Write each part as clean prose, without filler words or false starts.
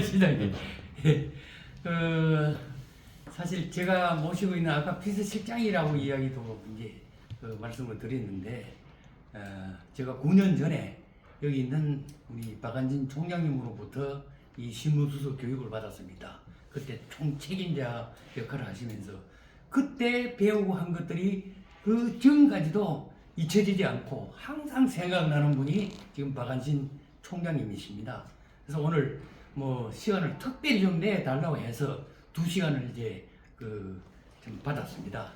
시작해. 사실 제가 모시고 있는 아까 비서실장이라고 이야기도 이제 말씀을 드렸는데, 제가 9년 전에 여기 있는 우리 박한진 총장님으로부터 이 신무수석 교육을 받았습니다. 그때 총책임자 역할을 하시면서 그때 배우고 한 것들이 그 지금까지도 잊혀지지 않고 항상 생각나는 분이 지금 박한진 총장님이십니다. 그래서 오늘 뭐 시간을 특별히 좀 내달라고 해서 2시간을 이제 좀 받았습니다.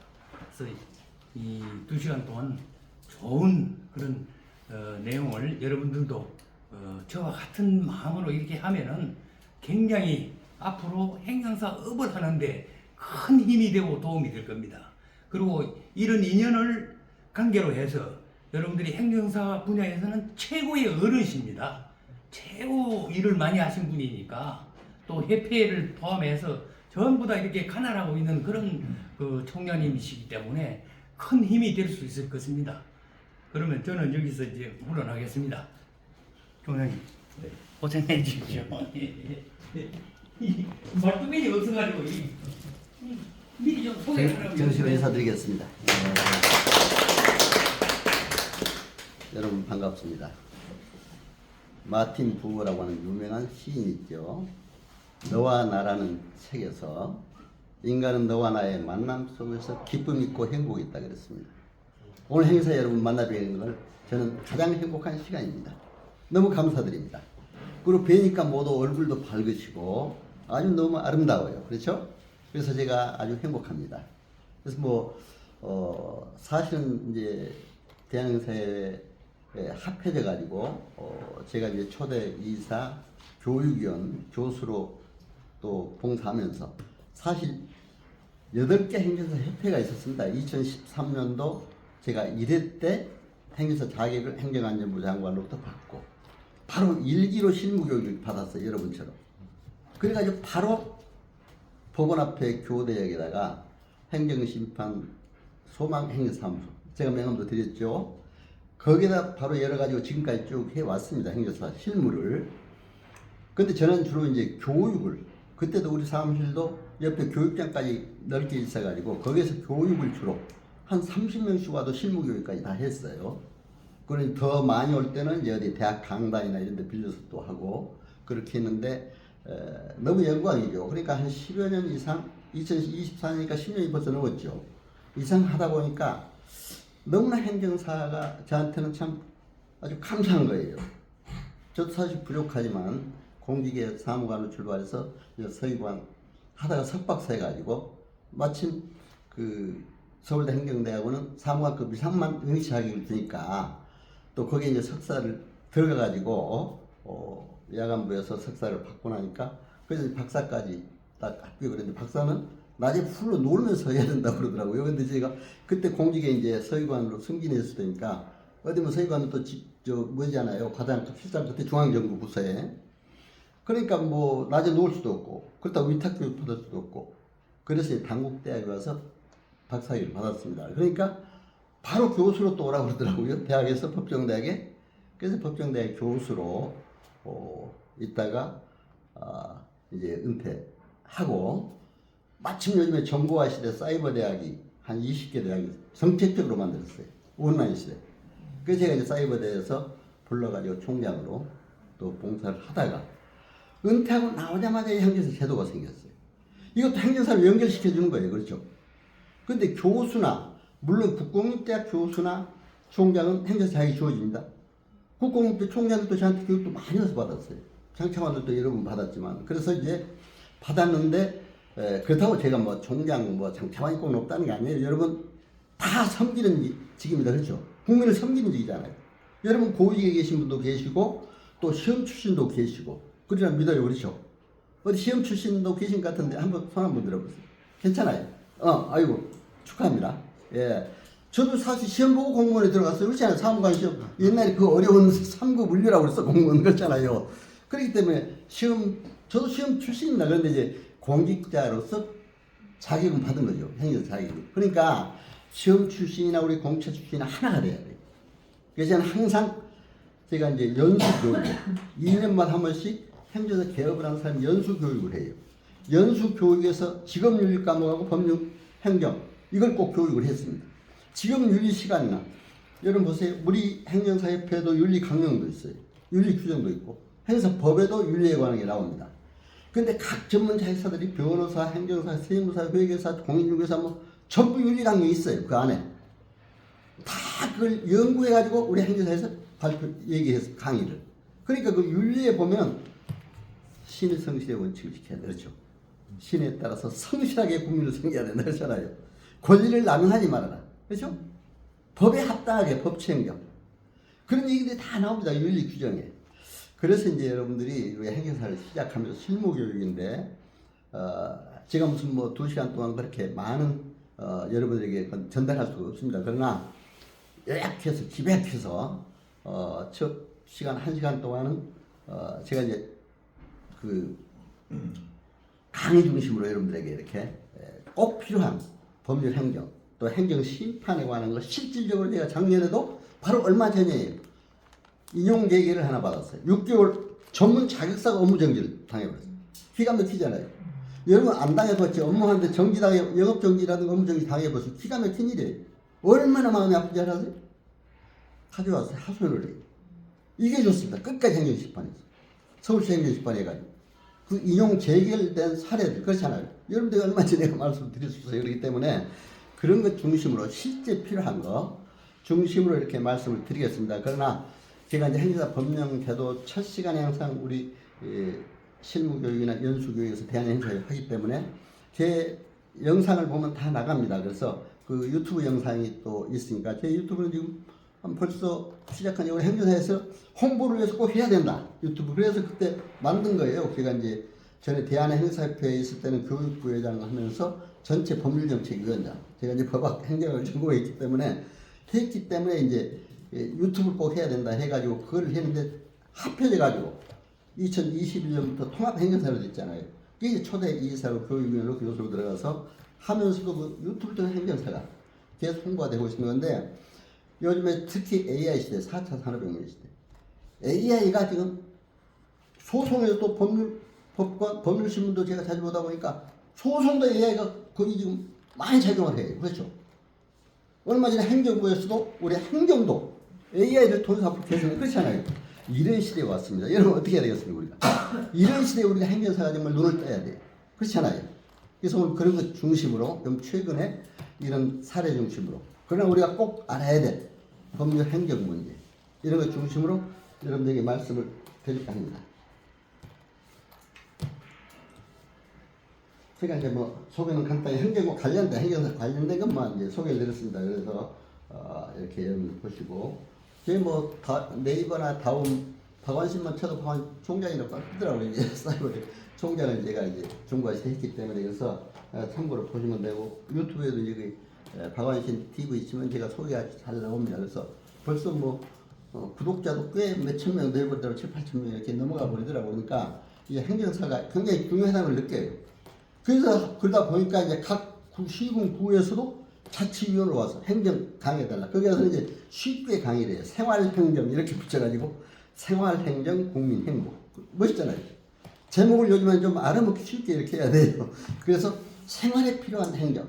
그래서 이 2시간 동안 좋은 그런 내용을 여러분들도 저와 같은 마음으로 이렇게 하면은 굉장히 앞으로 행정사업을 하는데 큰 힘이 되고 도움이 될 겁니다. 그리고 이런 인연을 관계로 해서 여러분들이 행정사 분야에서는 최고의 어르신입니다. 최고 일을 많이 하신 분이니까 또 협회를 포함해서 전부 다 이렇게 관할하고 있는 그런 총장님이시기 때문에 큰 힘이 될 수 있을 것입니다. 그러면 저는 여기서 이제 물러나겠습니다. 총장님, 고생해 주십시오. 말투면이 없어가지고 미리 좀 소개하라고. 정식으로 인사드리겠습니다. 여러분 반갑습니다. 마틴 부거라고 하는 유명한 시인이 있죠. 너와 나라는 책에서 인간은 너와 나의 만남 속에서 기쁨 있고 행복이 있다 그랬습니다. 오늘 행사 여러분 만나 뵈는 걸 저는 가장 행복한 시간입니다. 너무 감사드립니다. 그리고 뵈니까 모두 얼굴도 밝으시고 아주 너무 아름다워요. 그렇죠? 그래서 제가 아주 행복합니다. 그래서 사실은 이제 대한행사에 합해져 가지고 제가 이제 초대 이사 교육위원 교수로 또 봉사하면서 사실 8개 행정사 협회가 있었습니다. 2013년도 제가 1회 때 행정사 자격을 행정안전부 장관으로부터 받고 바로 1기로 실무교육을 받았어요. 여러분처럼. 그래가지고 바로 법원 앞에 교대역에다가 행정심판 소망행정사무소 제가 명함도 드렸죠. 거기다 바로 열어가지고 지금까지 쭉 해왔습니다. 행정사 실무를. 근데 저는 주로 이제 교육을 그때도 우리 사무실도 옆에 교육장까지 넓게 있어가지고 거기에서 교육을 주로 한 30명씩 와도 실무교육까지 다 했어요. 그러니 더 많이 올 때는 이제 어디 대학 강단이나 이런 데 빌려서 또 하고 그렇게 했는데 너무 영광이죠. 그러니까 한 10여 년 이상 2024년이니까 10년이 벌써 넘었죠. 이상 하다 보니까 너무나 행정사가 저한테는 참 아주 감사한 거예요. 저도 사실 부족하지만 공직의 사무관으로 출발해서 서기관 하다가 석박사 해가지고 마침 서울대 행정대학원은 사무관급 이상만 응시 자격을 주니까 또 거기에 이제 석사를 들어가가지고 야간부에서 석사를 받고 나니까 그래서 박사까지 딱 합격을 했는데 박사는 낮에 풀로 놀면서 해야 된다고 그러더라고요. 근데 제가 그때 공직에 이제 서기관으로 승진했을 때니까 어디 뭐 서기관은 또 뭐잖아요. 과장급 실장 그때 중앙정부 부서에. 그러니까 뭐 낮에 놀 수도 없고 그렇다고 위탁교육 받을 수도 없고 그래서 당국대학에 와서 박사학위를 받았습니다. 그러니까 바로 교수로 또 오라고 그러더라고요. 대학에서 법정대학에. 그래서 법정대학 교수로 있다가 이제 은퇴하고 마침 요즘에 정보화 시대 사이버 대학이 한 20개 대학이 정책적으로 만들었어요. 온라인 시대. 그래서 제가 이제 사이버 대에서 불러가지고 총장으로 또 봉사를 하다가 은퇴하고 나오자마자 이 행정사 제도가 생겼어요. 이것도 행정사를 연결시켜주는 거예요. 그렇죠? 근데 교수나 물론 국공립대학 교수나 총장은 행정사 자격이 주어집니다. 국공립대 총장들도 저한테 교육도 많이 해서 받았어요. 장차관들도 여러 번 받았지만 그래서 이제 받았는데 그렇다고 제가 뭐 총장 뭐 장차관이 꼭 높다는 게 아니에요. 여러분 다 섬기는 직입니다. 그렇죠? 국민을 섬기는 직이잖아요. 여러분 고위에 계신 분도 계시고 또 시험 출신도 계시고 그러나 믿어요. 그렇죠? 어디 시험 출신도 계신 것 같은데 한번 손 한번 들어보세요. 괜찮아요. 아이고 축하합니다. 예. 저도 사실 시험 보고 공무원에 들어갔어요. 그렇지 않아요? 사무관 시험. 옛날에 그 어려운 3급 물류라고 그랬어. 공무원 그렇잖아요. 그렇기 때문에 저도 시험 출신입니다. 그런데 이제 공직자로서 자격은 받은 거죠. 행정 자격을. 그러니까 시험 출신이나 우리 공채 출신이 하나가 돼야 돼요. 그래서 저는 항상 제가 이제 연수 교육 2년마다 한 번씩 행정사 개업을 하는 사람이 연수교육을 해요. 연수교육에서 직업윤리 과목하고 법률, 행정 이걸 꼭 교육을 했습니다. 직업윤리 시간이나 여러분 보세요. 우리 행정사협회도 윤리 강령도 있어요. 윤리 규정도 있고 행사 법에도 윤리에 관한 게 나옵니다. 근데 각 전문 자격사들이 변호사, 행정사, 세무사, 회계사, 공인중개사 뭐 전부 윤리 강령이 있어요. 그 안에 다 그걸 연구해가지고 우리 행정사에서 발표 얘기해서 강의를. 그러니까 그 윤리에 보면 신의 성실의 원칙을 지켜야 돼. 그렇죠. 신에 따라서 성실하게 국민을 섬겨야 된다 그러잖아요. 권리를 남용하지 말아라. 그렇죠? 법에 합당하게 법치행정. 그런 얘기들이 다 나옵니다. 윤리 규정에. 그래서 이제 여러분들이 우리 행정사를 시작하면서 실무교육인데 제가 무슨 뭐 2시간 동안 그렇게 많은 여러분들에게 전달할 수가 없습니다. 그러나 요약해서 집약해서 첫 시간 1시간 동안은 제가 이제 그 강의 중심으로 여러분들에게 이렇게 꼭 필요한 법률 행정 또 행정 심판에 관한 걸 실질적으로 제가 작년에도 바로 얼마 전이에요. 인용 계획을 하나 받았어요. 6개월 전문 자격사가 업무 정지를 당해버렸어요. 기가 막히잖아요. 여러분 안 당해봤지. 업무하는데 정지당해, 영업정지라든가 업무정지 당해봤어요. 기가 막힌 일이에요. 얼마나 마음이 아픈지 알아세요? 가져와서 하소연을 해요. 이게 좋습니다. 끝까지 행정심판에서. 서울시 행정심판에 해가지고. 그 인용 재결된 사례들, 그렇잖아요. 여러분들 얼마 전에 말씀드렸었어요. 그렇기 때문에 그런 것 중심으로 실제 필요한 거 중심으로 이렇게 말씀을 드리겠습니다. 그러나 제가 이제 행정사 법령제도 첫 시간에 항상 우리 실무교육이나 연수교육에서 대한행사를 하기 때문에 제 영상을 보면 다 나갑니다. 그래서 그 유튜브 영상이 또 있으니까 제 유튜브는 지금 벌써 시작한 우리 행정사에서 홍보를 위해서 꼭 해야 된다. 유튜브. 그래서 그때 만든 거예요. 제가 이제 전에 대한행사협회에 있을 때는 교육부회장을 하면서 전체 법률정책위원장. 제가 이제 법학 행정을 전공했기 때문에 이제 유튜브를 꼭 해야 된다 해가지고 그걸 했는데 합해져가지고 2021년부터 통합행정사로 됐잖아요. 이게 초대 이사로 교육위원으로 교수로 들어가서 하면서도 그 유튜브 등 행정사가 계속 홍보가 되고 있는 건데 요즘에 특히 AI 시대, 4차 산업혁명 시대 AI가 지금 소송에서 또 법관, 법률신문도 제가 자주 보다 보니까 소송도 AI가 거기 지금 많이 작용을 해요. 그렇죠? 얼마 전에 행정부에서도 우리 행정도 AI를 통해서 앞으로 개선을 그렇잖아요. 이런 시대에 왔습니다. 여러분 어떻게 해야 되겠습니까 우리가? 이런 시대에 우리가 행정사가 정말 눈을 떠야 돼요. 그렇잖아요. 그래서 오늘 그런 것 중심으로 좀 최근에 이런 사례 중심으로 그러나 우리가 꼭 알아야 될 법률 행정 문제 이런 것 중심으로 여러분들에게 말씀을 드릴까 합니다. 제가 이제 뭐 소개는 간단히 행정과 관련된 행정사 관련된 것만 이제 소개를 드렸습니다. 그래서 이렇게 여러분 보시고 제 뭐 네이버나 다음 박완신만 쳐도 박완 총장이라고 뜨더라고요. 이제 사이버 총장을 제가 이제 중과에서 했기 때문에 그래서 참고로 보시면 되고 유튜브에도 여기 박완신 TV 있으면 제가 소개가 잘 나옵니다. 그래서 벌써 뭐 구독자도 꽤 몇천 명 되어버리더라고 7, 8천 명 이렇게 넘어가 버리더라고. 그러니까 이 행정사가 굉장히 중요하다는 걸 느껴요. 그래서 그러다 보니까 이제 각 시군 구에서도 자치위원으로 와서 행정 강의해달라. 거기서 이제 쉽게 강의를 해요. 생활행정 이렇게 붙여가지고 생활행정 국민행복. 멋있잖아요. 제목을 요즘엔 좀 알아먹기 쉽게 이렇게 해야 돼요. 그래서 생활에 필요한 행정.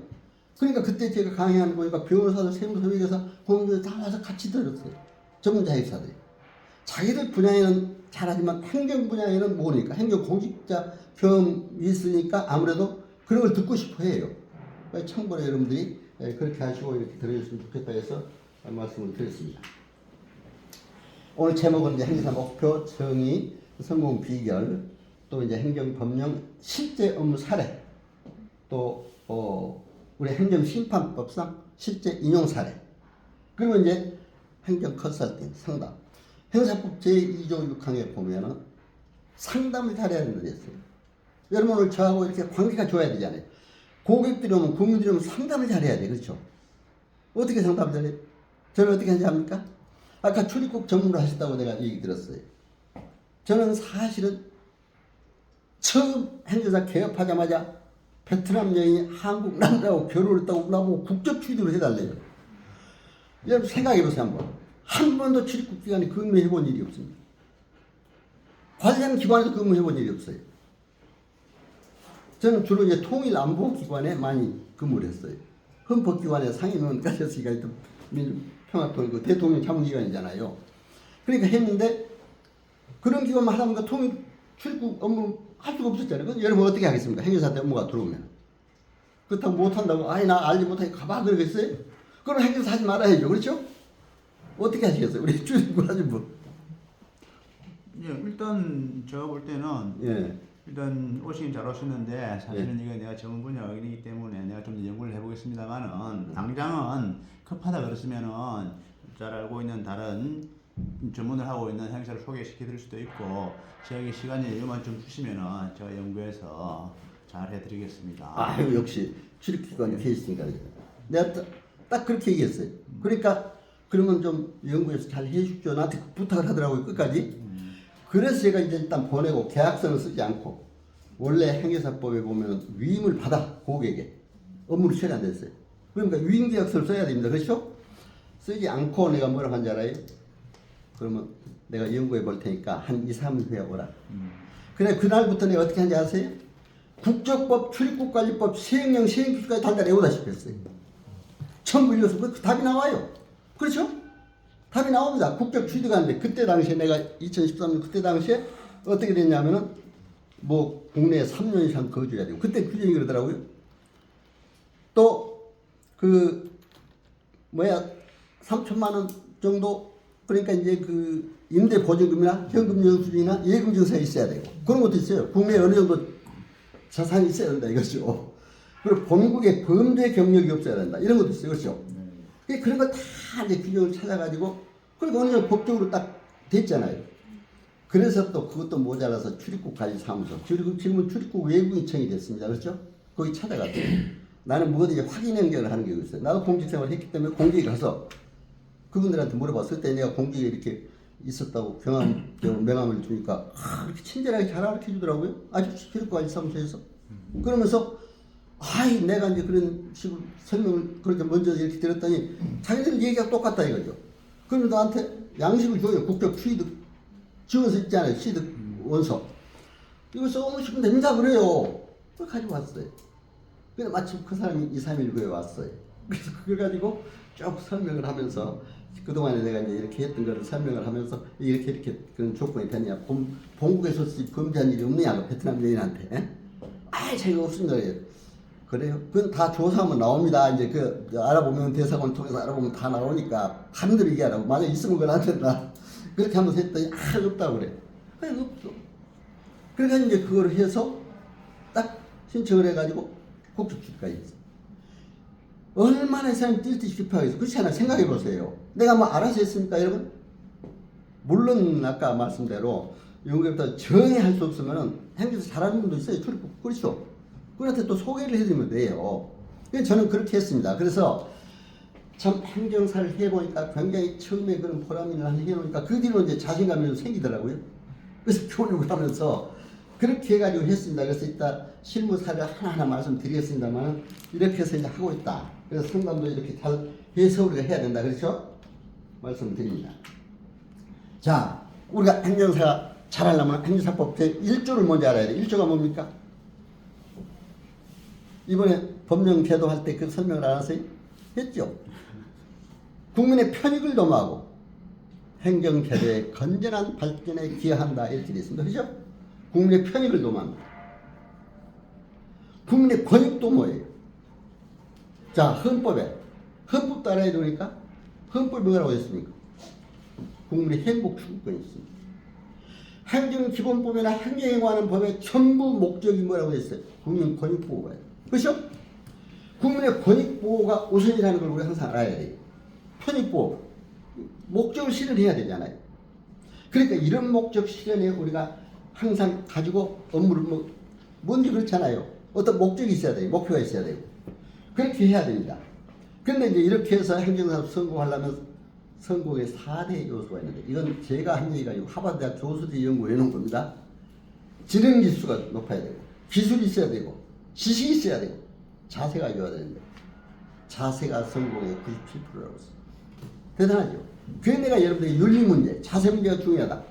그러니까 그때 제가 강의하는 거 보니까 변호사들, 세무사, 회계사, 공인중개사 다 와서 같이 들었어요. 전문 자격사들이. 자기들 분야에는 잘하지만 행정 분야에는 모르니까 행정 공직자 경험이 있으니까 아무래도 그런 걸 듣고 싶어 해요. 참고로 여러분들이 그렇게 하시고 이렇게 들어주시면 좋겠다 해서 말씀을 드렸습니다. 오늘 제목은 이제 행정사 목표, 정의, 성공 비결, 또 이제 행정법령 실제 업무 사례, 또 우리 행정심판법상 실제 인용 사례, 그리고 이제 행정 컨설팅, 상담. 행사법 제2조 6항에 보면은 상담을 잘해야 된다고 했어요. 여러분 오늘 저하고 이렇게 관계가 좋아야 되잖아요. 고객들이 오면 국민들이 오면 상담을 잘해야 돼. 그렇죠? 어떻게 상담을 잘해? 저는 어떻게 하는지 압니까? 아까 출입국 전문으로 하셨다고 내가 얘기 들었어요. 저는 사실은 처음 행정사 개업하자마자 베트남 여인이 한국 남자하고 결혼했다고 나보고 국적 취득을 해달래요. 여러분 생각해보세요 한번. 한 번도 출입국 기간에 근무해본 일이 없습니다. 관련 기관에서 근무해 본 일이 없어요. 저는 주로 이제 통일안보기관에 많이 근무를 했어요. 헌법기관에 상임위원까지 했으니까 평화통일 대통령 자문기관이잖아요. 그러니까 했는데 그런 기관만 하다 보니까 통일 출입국 업무 할 수가 없었잖아요. 그럼 여러분 어떻게 하겠습니까? 행정사한테 업무가 들어오면. 그렇다고 못한다고 아니 나 알지 못하게 가봐 그러겠어요? 그럼 행정사 하지 말아야죠. 그렇죠? 어떻게 하시겠어요? 우리 출입국 하신 분. 예, 일단 제가 볼 때는 예. 일단 오시긴 잘 오셨는데 사실은 이거 내가 전문 분야이기 때문에 내가 좀 더 연구를 해보겠습니다만은 당장은 급하다 그랬으면은 잘 알고 있는 다른 전문을 하고 있는 행사를 소개시켜드릴 수도 있고 저에게 시간이 여유만 좀 주시면은 제가 연구해서 잘 해드리겠습니다. 아유 역시 출입기관이 계시니까 내가 딱 그렇게 얘기했어요. 그러니까 그러면 좀 연구해서 잘 해주십시오. 나한테 부탁을 하더라고요 끝까지. 그래서 제가 이제 일단 보내고 계약서는 쓰지 않고 원래 행정사법에 보면 위임을 받아 고객에게 업무를 처리 안 됐어요. 그러니까 위임 계약서를 써야 됩니다. 그렇죠? 쓰지 않고 내가 뭐라고 한지 알아요? 그러면 내가 연구해 볼 테니까 한 2, 3일 후에 오라. 그래 그날부터 내가 어떻게 하는지 아세요? 국적법, 출입국관리법, 시행령, 시행규칙까지 달달 외우다시피 했어요. 전부 읽어서 그 답이 나와요. 그렇죠? 답이 나옵니다. 국적 취득하는데 그때 당시에 내가 2013년 그때 당시에 어떻게 됐냐면은 뭐 국내에 3년 이상 거주해야 되고 그때 규정이 그러더라고요. 또 그 뭐야 3천만 원 정도 그러니까 이제 그 임대 보증금이나 현금 영수증이나 예금 증서가 있어야 되고 그런 것도 있어요. 국내에 어느 정도 자산이 있어야 된다 이거죠. 그리고 본국에 범죄 경력이 없어야 된다 이런 것도 있어요. 그렇죠? 그런 거 다 이제 규정을 찾아가지고 그러니까 어느 정도 법적으로 딱 됐잖아요. 그래서 또 그것도 모자라서 출입국 관리사무소 지금은 출입국 외국인청이 됐습니다. 그렇죠? 거기 찾아갔죠. 나는 뭐든지 확인 연결을 하는 게 있어요. 나도 공직생활을 했기 때문에 공직에 가서 그분들한테 물어봤을 때 내가 공직에 이렇게 있었다고 명함을 주니까 이렇게 친절하게 잘 가르쳐 주더라고요. 아주 출입국관리사무소에서. 그러면서 아이 내가 이제 그런 식으로 설명을 그렇게 먼저 이렇게 들었더니 자기들 얘기가 똑같다 이거죠. 그러면 나한테 양식을 줘요. 국적 취득 지원서 있잖아요. 취득 원서. 이거 써놓으시면 됩니다 그래요. 그걸 가지고 왔어요. 근데 마침 그 사람이 2, 3일 후에 왔어요. 그래서 그걸 가지고 쭉 설명을 하면서 그동안에 내가 이제 이렇게 했던 거를 설명을 하면서 이렇게 그런 조건이 되냐. 본국에서 범죄한 일이 없느냐. 베트남 여인한테. 자기가 없습니다. 그래요? 그건 다 조사하면 나옵니다. 이제 그 알아보면 대사관을 통해서 알아보면 다 나오니까 하늘을 얘기하라고. 만약 있으면 그건 안 된다. 그렇게 하면서 했더니 없다고 그래. 아니 없어. 그러니까 이제 그걸 해서 딱 신청을 해가지고 국적 취득까지 했어. 얼마나 이 사람이 뛸 듯이 급하겠어. 그렇지 않아요? 생각해 보세요. 내가 뭐 알아서 했습니까 여러분? 물론 아까 말씀대로 연구부터 정의할 수 없으면 행정에서 잘하는 분도 있어요. 출입국. 그렇죠? 그한테 또 소개를 해드리면 돼요. 그래서 저는 그렇게 했습니다. 그래서 참 행정사를 해보니까 굉장히 처음에 그런 보람을 해놓으니까 그 뒤로 이제 자신감이 좀 생기더라고요. 그래서 교육을 하면서 그렇게 해가지고 했습니다. 그래서 이따 실무 사례 하나하나 말씀드리겠습니다만 이렇게 해서 이제 하고 있다. 그래서 상담도 이렇게 잘 해서 우리가 해야 된다. 그렇죠? 말씀드립니다. 자, 우리가 행정사가 잘하려면 행정사법 제1조를 먼저 알아야 돼. 1조가 뭡니까? 이번에 법령 제도할 때 그 설명을 알았어요? 했죠? 국민의 편익을 도모하고 행정제도의 건전한 발전에 기여한다 이렇게 되어 있습니다. 그죠? 국민의 편익을 도모한다. 국민의 권익도 뭐예요? 자, 헌법도 알아야 되니까 헌법이 뭐라고 했습니까? 국민의 행복 추구권이 있습니다. 행정기본법이나 행정행위하는 법의 전부 목적이 뭐라고 했어요? 국민 권익보호가요. 그렇죠? 국민의 권익보호가 우선이라는 걸 우리 항상 알아야 돼요. 편익보호. 목적을 실현해야 되잖아요. 그러니까 이런 목적 실현에 우리가 항상 가지고 업무를 뭔지 그렇잖아요. 어떤 목적이 있어야 돼요. 목표가 있어야 되고. 그렇게 해야 됩니다. 그런데 이제 이렇게 해서 행정사업 성공하려면 성공의 4대 요소가 있는데 이건 제가 한 얘기가 아니고 하버드대학 교수들이 연구해 놓은 겁니다. 지능지수가 높아야 되고 기술이 있어야 되고 지식이 있어야 되고 자세가 있어야 되는데 자세가 성공의 97%라고 했습니다. 대단하죠. 그래 내가 여러분들이 윤리 문제, 자세 문제가 중요하다.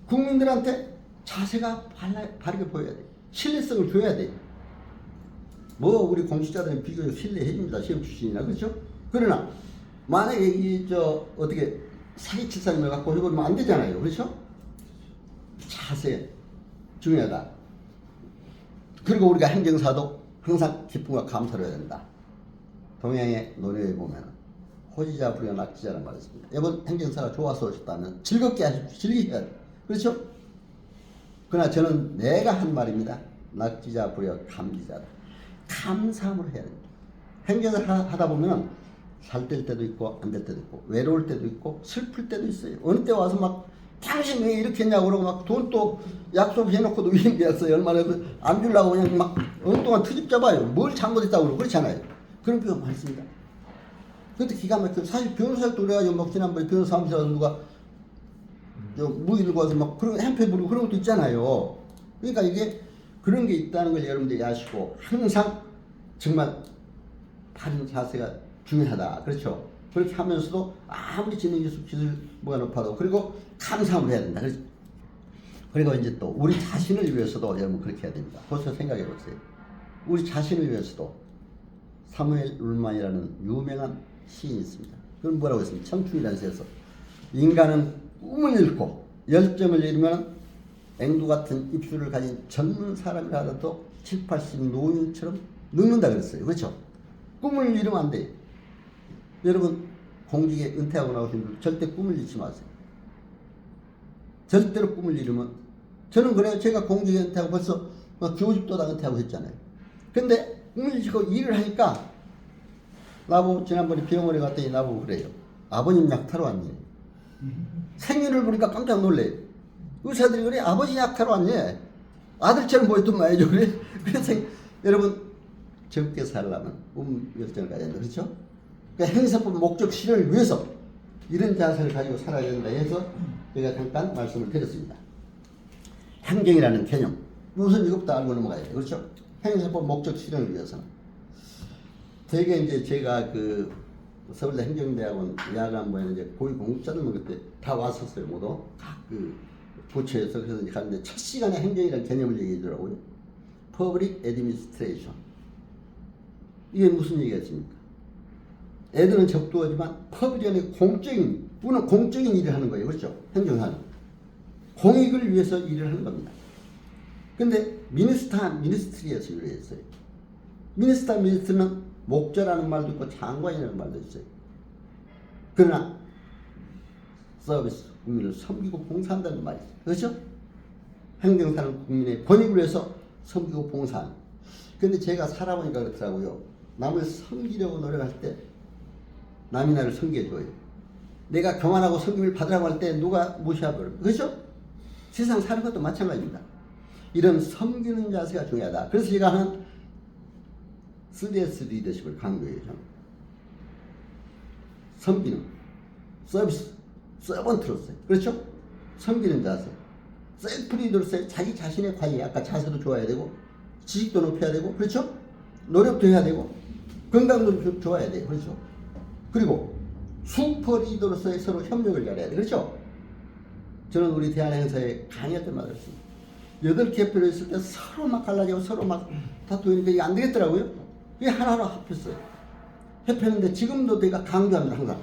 국민들한테 자세가 바르게 보여야 돼. 신뢰성을 줘야 돼. 뭐 우리 공직자들은 비교적 신뢰해줍니다. 시험 출신이나 그렇죠? 그러나 만약에 어떻게 사기칠 사람을 갖고 해보면 안 되잖아요. 그렇죠? 자세 중요하다. 그리고 우리가 행정사도 항상 기쁨과 감사를 해야 된다. 동양의 논의에 보면 호지자 불여 낙지자라는 말이 있습니다. 이번 행정사가 좋아서 오셨다면 즐겁게 하십시오. 즐기셔야 돼요. 그렇죠? 그러나 저는 내가 한 말입니다. 낙지자 불여 감지자다. 감사함으로 해야 됩니다. 행정을 하다 보면 잘 될 때도 있고 안 될 때도 있고 외로울 때도 있고 슬플 때도 있어요. 어느 때 와서 막 당신 왜 이렇게 했냐고 그러고 막 돈 또 약속해놓고도 위임되었어요. 얼마나 안 주려고 그냥 막 어느 동안 트집 잡아요. 뭘 잘못했다고 그러고 그렇잖아요. 그런 경우 많습니다. 그것도 기가 막혀. 사실 변호사도 그래가지고 막 지난번에 변호사 사무실에서 누가 무기 들고 와서 막 그런 한패 부르고 그런 것도 있잖아요. 그러니까 이게 그런 게 있다는 걸 여러분들이 아시고 항상 정말 바른 자세가 중요하다. 그렇죠? 그렇게 하면서도 아무리 기술 뭐가 높아도 그리고 감사함을 해야 된다. 그리고 이제 또 우리 자신을 위해서도 여러분 그렇게 해야 됩니다. 벌써 생각해 보세요. 우리 자신을 위해서도 사무엘 룰만이라는 유명한 시인이 있습니다. 그건 뭐라고 했습니까? 청춘이라는 시에서 인간은 꿈을 잃고 열정을 잃으면 앵두 같은 입술을 가진 젊은 사람이라 하더라도 7, 80 노인처럼 늙는다 그랬어요. 그렇죠? 꿈을 잃으면 안 돼요. 여러분 공직에 은퇴하고 나오신 분 절대 꿈을 잃지 마세요. 절대로 꿈을 잃으면 저는 그래요. 제가 공직에 은퇴하고 벌써 교집도 다 은퇴하고 했잖아요. 근데 꿈을 잃고 일을 하니까 나보고 지난번에 병원에 갔더니 나보고 그래요. 아버님 약타로 왔니? 생일을 보니까 깜짝 놀래요. 의사들이 그래 아버지 약타로 왔니? 아들처럼 보였던 말이죠. 그래서 여러분 젊게 살려면 열정을 가져야 된다. 그렇죠? 그러니까 행사법 목적 실현을 위해서 이런 자세를 가지고 살아야 된다 해서 제가 잠깐 말씀을 드렸습니다. 행정이라는 개념 우선 이것부터 알고 넘어가야 돼요. 그렇죠? 행사법 목적 실현을 위해서는 되게 이제 제가 그 서울대 행정대학원 야간부에는 이제 고위 공직자들만 그때 다 왔었어요. 모두 그 부처에서. 그래서 이제 가는데 첫 시간에 행정이라는 개념을 얘기해 주더라고요. Public Administration. 이게 무슨 얘기겠습니까? 애들은 접두하지만 퍼블릭은 공적인, 우리는 공적인 일을 하는 거예요. 그렇죠? 행정하는. 공익을 위해서 일을 하는 겁니다. 근데 미니스트리에서 유래했어요. 미니스트는 목자라는 말도 있고 장관이라는 말도 있어요. 그러나 서비스, 국민을 섬기고 봉사한다는 말이 있어요. 그렇죠? 행정사는 국민의 권익을 위해서 섬기고 봉사하는. 근데 제가 살아보니까 그렇더라고요. 남을 섬기려고 노력할 때 남이 나를 섬겨줘요. 내가 교만하고 섬김을 받으라고 할 때 누가 무시해버려요. 그렇죠? 세상 사는 것도 마찬가지입니다. 이런 섬기는 자세가 중요하다. 그래서 제가 하는 3S 리더십을 강조해요. 섬기는, 서비스, 서번트로서요. 그렇죠? 섬기는 자세. 셀프 리더로서의 자기 자신의 관리, 아까 자세도 좋아야 되고, 지식도 높여야 되고, 그렇죠? 노력도 해야 되고, 건강도 좋아야 돼요. 그렇죠? 그리고 슈퍼 리더로서의 서로 협력을 잘해야 돼요. 그렇죠? 저는 우리 대한행사에 강의할 때마다 그랬습니다. 8개 표로 있을 때 서로 막 갈라지고 서로 막 다투니까 이게 안 되겠더라고요. 그게 하나로 합했어요. 협회했는데 지금도 내가 강조합니다. 항상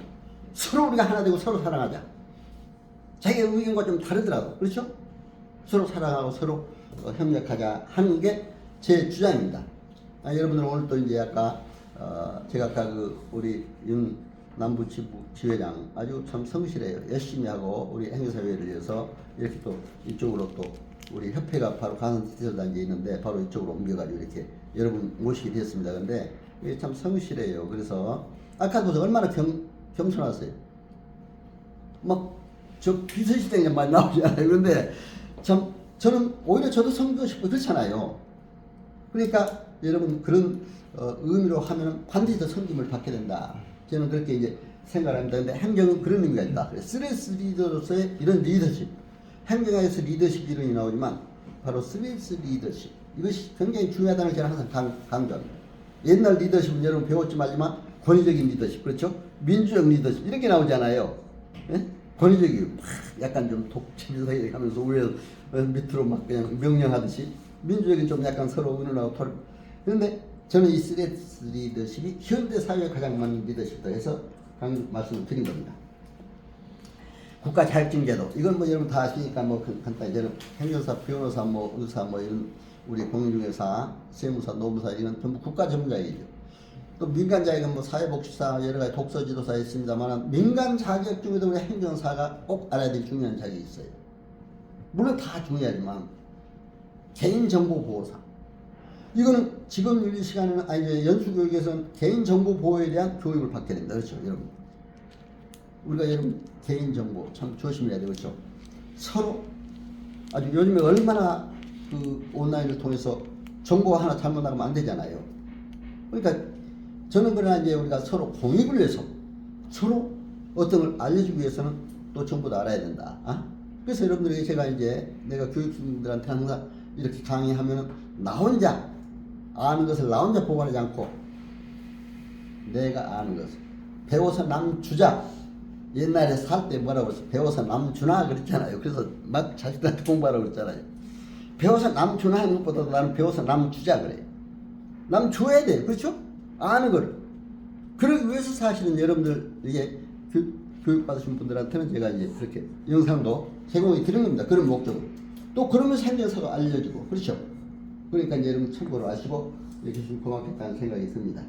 서로 우리가 하나 되고 서로 사랑하자. 자기 의견과 좀 다르더라도 그렇죠? 서로 사랑하고 서로 협력하자 하는 게 제 주장입니다. 여러분들 오늘 또 이제 아까 제가 아까 그 우리 윤 남부지부 지회장 아주 참 성실해요. 열심히 하고 우리 행사회를 위해서 이렇게 또 이쪽으로 또 우리 협회가 바로 가산시설단지에 있는데 바로 이쪽으로 옮겨가지고 이렇게 여러분 모시게 됐습니다. 근데 이게 참 성실해요. 그래서 아까도 얼마나 겸손하세요. 막 저 비서실장 그냥 많이 나오잖아요. 그런데 참 저는 오히려 저도 섬기고 싶고 그렇잖아요. 그러니까 여러분 그런 의미로 하면 반드시 더 섬김을 받게 된다. 저는 그렇게 이제 생각합니다. 근데 행정은 그런 의미가 있다. 스트레스 리더로서의 이런 리더십. 행정에서 리더십 이론이 나오지만 바로 스트레스 리더십. 이것이 굉장히 중요하다는 걸 저는 항상 강조합니다. 옛날 리더십은 여러분 배웠지 말지만 권위적인 리더십. 그렇죠? 민주적 리더십. 이렇게 나오잖아요. 예? 권위적이고 막 약간 좀 독재적이게 하면서 위에서 밑으로 막 그냥 명령하듯이 민주적인 좀 약간 서로 의논하고 토론. 그런데 저는 이 스레스 리더십이 현대 사회에 가장 맞는 리더십이다 해서 말씀을 드린 겁니다. 국가 자격증제도 이건 뭐 여러분 다 아시니까 뭐 간단히 저는 행정사, 변호사, 뭐 의사, 뭐 이런 우리 공인중개사, 세무사, 노무사 이런 전부 국가 전문자이죠. 또 민간 자격은 뭐 사회복지사 여러 가지 독서지도사 있습니다만 민간 자격 중에도 우리 행정사가 꼭 알아야 될 중요한 자격이 있어요. 물론 다 중요하지만 개인정보보호사 이거는 지금 이 시간에는 아니 연수교육에서는 개인정보보호에 대한 교육을 받게 됩니다. 그렇죠, 여러분? 우리가 여러분 개인정보 참 조심해야 되죠. 그렇죠? 서로 아주 요즘에 얼마나 그 온라인을 통해서 정보가 하나 잘못 나가면 안 되잖아요. 그러니까 저는 그러나 이제 우리가 서로 공익을 위해서 서로 어떤 걸 알려주기 위해서는 또 정보도 알아야 된다. 그래서 여러분들에게 제가 이제 내가 교육생들한테 항상 이렇게 강의하면은 나 혼자 아는 것을 나 혼자 보관하지 않고 내가 아는 것을 배워서 남 주자. 옛날에 살 때 뭐라고 그랬어? 배워서 남 주나 그랬잖아요. 그래서 막 자식들한테 공부하라고 그랬잖아요. 배워서 남 주나 하는 것보다도 나는 배워서 남 주자 그래요. 남 줘야 돼. 그렇죠? 아는 걸. 그러기 위해서 사실은 여러분들 이게 교육받으신 분들한테는 제가 이제 그렇게 영상도 제공해 드린 겁니다. 그런 목적으로. 또 그러면서 행정사도 알려주고. 그렇죠? 그러니까 이제 여러분 참고로 아시고 이렇게 좀 고맙겠다는 생각이 듭니다.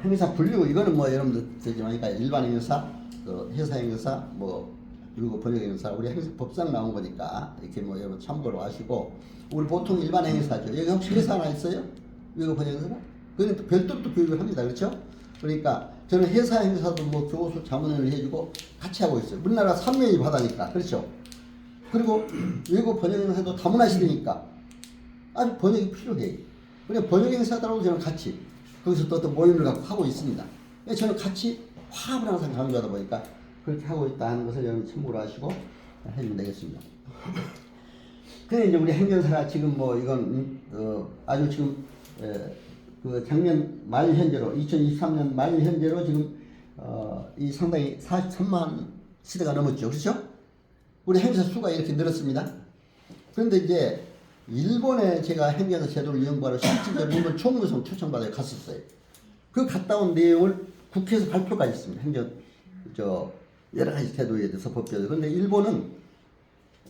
행사 분류 이거는 뭐 여러분들 되지만 그러니까 일반 행사, 그 회사 행사, 뭐 그리고 번역 행사 우리 행사 법상 나온 거니까 이렇게 뭐 여러분 참고로 하시고 우리 보통 일반 행사죠. 여기 혹시 회사 하나 있어요? 이거 번역 행사가? 그건 또 별도로 또 교육을 합니다. 그렇죠? 그러니까 저는 회사 행사도 뭐 교수 자문회를 해주고 같이 하고 있어요. 우리나라 3명이 받으니까 그렇죠? 그리고 외국 번역 행사도 다문화시대니까 아주 번역이 필요해요. 그냥 번역 행사들하고 저는 같이 거기서 또 모임을 갖고 하고 있습니다. 저는 같이 화합을 항상 강조하다 보니까 그렇게 하고 있다 하는 것을 여러분 참고로 하시고 해주면 되겠습니다. 근데 이제 우리 행정사가 지금 뭐 이건 아주 지금 그 작년 말 현재로 2023년 말 현재로 지금 이 상당히 43만 시대가 넘었죠. 그렇죠? 우리 행정사 수가 이렇게 늘었습니다. 그런데 이제 일본에 제가 행정사 제도를 연구하러 실질적으로 일본 총무성 초청받아 갔었어요. 그 갔다 온 내용을 국회에서 발표가 있습니다. 여러 가지 제도에 대해서 법제도. 그런데 일본은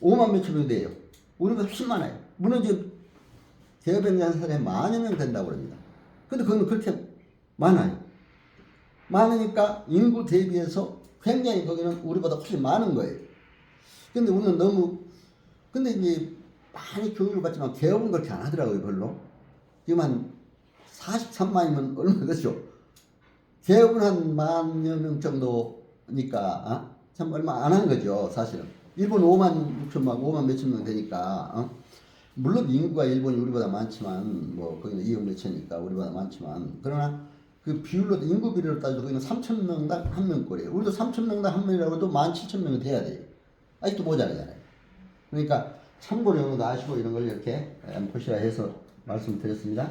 5만 몇천 명 돼요. 우리보다 훨씬 많아요. 물론 이제 대업행정한 사람이 만여 명 된다고 그럽니다. 근데 그건 그렇게 많아요. 많으니까 인구 대비해서 굉장히 거기는 우리보다 훨씬 많은 거예요. 근데 우리는 근데 이제 많이 교육을 받지만 개업은 그렇게 안 하더라고요, 별로. 지금 한 43만이면 얼마 그렇죠? 개업은 한 10,000여 명 정도니까, 참 얼마 안 한 거죠, 사실은. 일본 5만 6천만, 5만 몇천 명 되니까, 물론 인구가 일본이 우리보다 많지만, 뭐, 거기는 2억 몇천이니까 우리보다 많지만, 그러나 그 비율로, 인구 비율로 따져도 거기는 3,000명당 한 명꼴이에요. 우리도 3,000명당 한 명이라고 해도 17,000명이 돼야 돼요. 아직도 모자라잖아요. 그러니까, 참고로 영어도 아시고 이런 걸 이렇게 보시라 해서 말씀드렸습니다.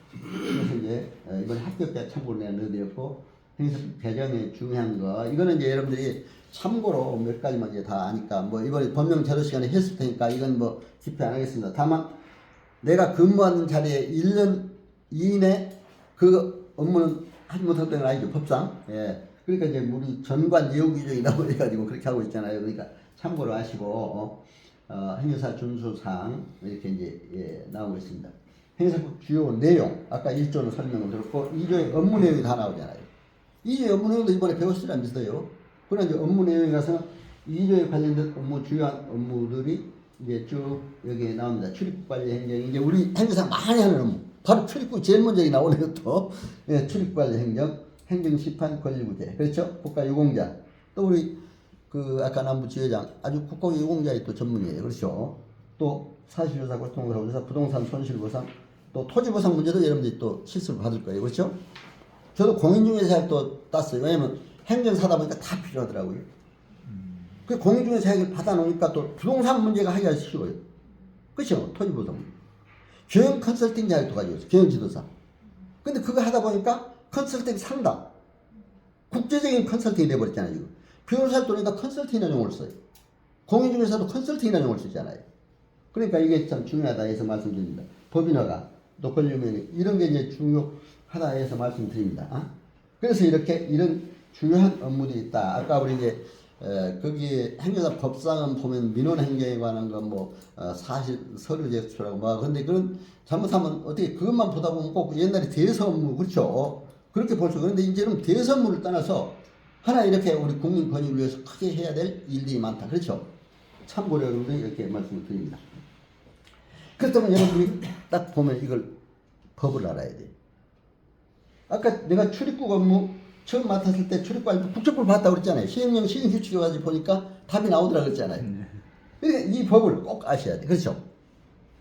그래서 이제 이번에 합격자 참고로 내가 넣어드렸고 행사 배정에 중요한 거 이거는 이제 여러분들이 참고로 몇 가지만 이제 다 아니까 뭐 이번에 법령 제도 시간에 했을 테니까 이건 뭐 집회 안 하겠습니다. 다만 내가 근무하는 자리에 1년 이내 그 업무는 하지 못했던 건 아니죠, 법상. 예. 그러니까 이제 우리 전관 예우 규정이라고 해가지고 그렇게 하고 있잖아요. 그러니까 참고로 하시고 행사 준수사항 이렇게 이제 나오고 있습니다. 행사법 주요 내용 아까 1조는 설명을 들었고 2조의 업무 내용이 다 나오잖아요. 2조의 업무 내용도 이번에 배웠으라 믿어요. 그러나 이제 업무 내용에 가서는 2조에 관련된 업무 주요한 업무들이 이제 쭉 여기에 나옵니다. 출입관리 행정 이제 우리 행사 많이 하는 업무 바로 출입국 제일 먼저 나오네요. 또 예, 출입관리 행정, 행정심판 권리부재 그렇죠? 국가유공자 또 우리 그 아까 남부지회장 아주 국가유공자의 또 전문이에요. 그렇죠? 또 사실조사, 고통조사, 부동산 손실보상 또 토지보상 문제도 여러분들이 또 실습을 받을 거예요. 그렇죠? 저도 공인중개사 또 땄어요. 왜냐면 행정사다 보니까 다 필요하더라고요. 그 공인중개사 자격을 받아놓으니까 또 부동산 문제가 하기가 쉬워요. 그렇죠? 토지보상. 경영 컨설팅 자격도 가지고 있어요. 경영지도사. 근데 그거 하다 보니까 컨설팅 상담. 국제적인 컨설팅이 돼버렸잖아요. 지금. 변호사를 또니까 컨설팅이라는 용어를 써요. 공인중개사도 컨설팅이라는 용어를 쓰잖아요. 그러니까 이게 참 중요하다 해서 말씀드립니다. 법인화가 또 권리금융 이런 게 이제 중요하다 해서 말씀드립니다. 그래서 이렇게 이런 중요한 업무들이 있다. 아까 우리 이제 거기에 행정사 법상은 보면 민원행정에 관한 거 사실 서류 제출하고 근데 그런 잘못하면 어떻게 그것만 보다 보면 꼭 옛날에 대서 업무 그렇죠. 그렇게 볼 수. 그런데 이제는 대서 업무를 떠나서 하나 이렇게 우리 국민 권익을 위해서 크게 해야 될 일들이 많다. 그렇죠. 참고로 여러분들 이렇게 말씀을 드립니다. 그렇다면 여러분들이 딱 보면 이걸 법을 알아야 돼. 아까 내가 출입국 업무 처음 맡았을 때 출입국 알고 국적법을 봤다고 그랬잖아요. 시행령 시행규칙에 가지고 보니까 답이 나오더라 그랬잖아요. 그러니까 이 법을 꼭 아셔야 돼. 그렇죠?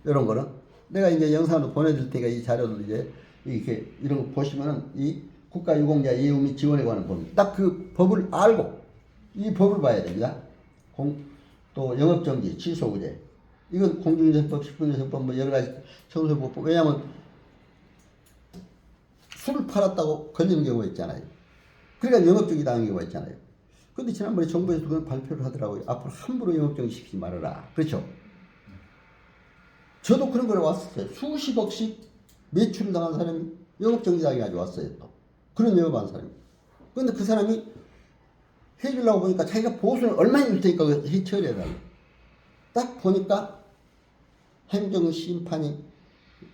이런 거는 내가 이제 영상으로 보내줄 테니까 이 자료도 이제 이렇게 이런 거 보시면은 이 국가유공자 예우 및 지원에 관한 법입니다. 딱 그 법을 알고 이 법을 봐야 됩니다. 또 영업정지, 취소구제. 이건 공중인증법, 식품인증법 여러 가지 청소보법. 왜냐하면 술을 팔았다고 걸리는 경우가 있잖아요. 그러니까 영업정지 당한 경우가 있잖아요. 근데 지난번에 정부에서 그걸 발표를 하더라고요. 앞으로 함부로 영업정지 시키지 말아라. 그렇죠? 저도 그런 걸 왔었어요. 수십억씩 매출을 당한 사람이 영업정지 당해가지고 왔어요. 또 그런 영업한 사람이. 근데 그 사람이 해주려고 보니까 자기가 보수를 얼마나 줄 테니까 처리해달라고. 딱 보니까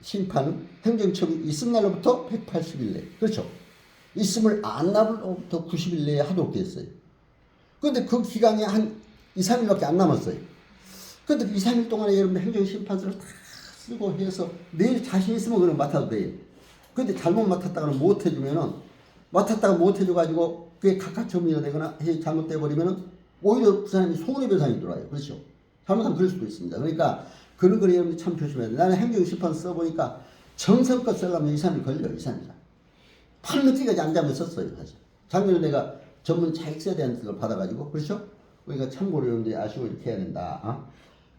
심판은 행정처분이 있은 날로부터 180일 내. 그렇죠? 있음을 안 날로부터 90일 내에 하도록 되어 있어요. 그런데 그 기간이 한 2, 3일밖에 안 남았어요. 그런데 2, 3일 동안에 여러분 행정심판서를 다 쓰고 해서 내일 자신 있으면 그걸 맡아도 돼요. 그런데 잘못 맡았다가는 못 해주면은 맡았다가 못 해줘가지고 그게 각하처분이 되거나 잘못돼 버리면은 오히려 그 사람이 손해배상이 들어와요. 그렇죠? 잘못하면 그럴 수도 있습니다. 그러니까 그런 걸 여러분이 참 조심해야 돼. 나는 행정심판 써보니까 정성껏 쓰려면 2, 3일 걸려. 2, 3일. 팔꿈치까지 안 잡으면 썼어요. 사실. 작년에 내가 전문 자격증에 대한 걸 받아가지고 그렇죠? 그러니까 참고로 여러분들이 아시고 이렇게 해야 된다.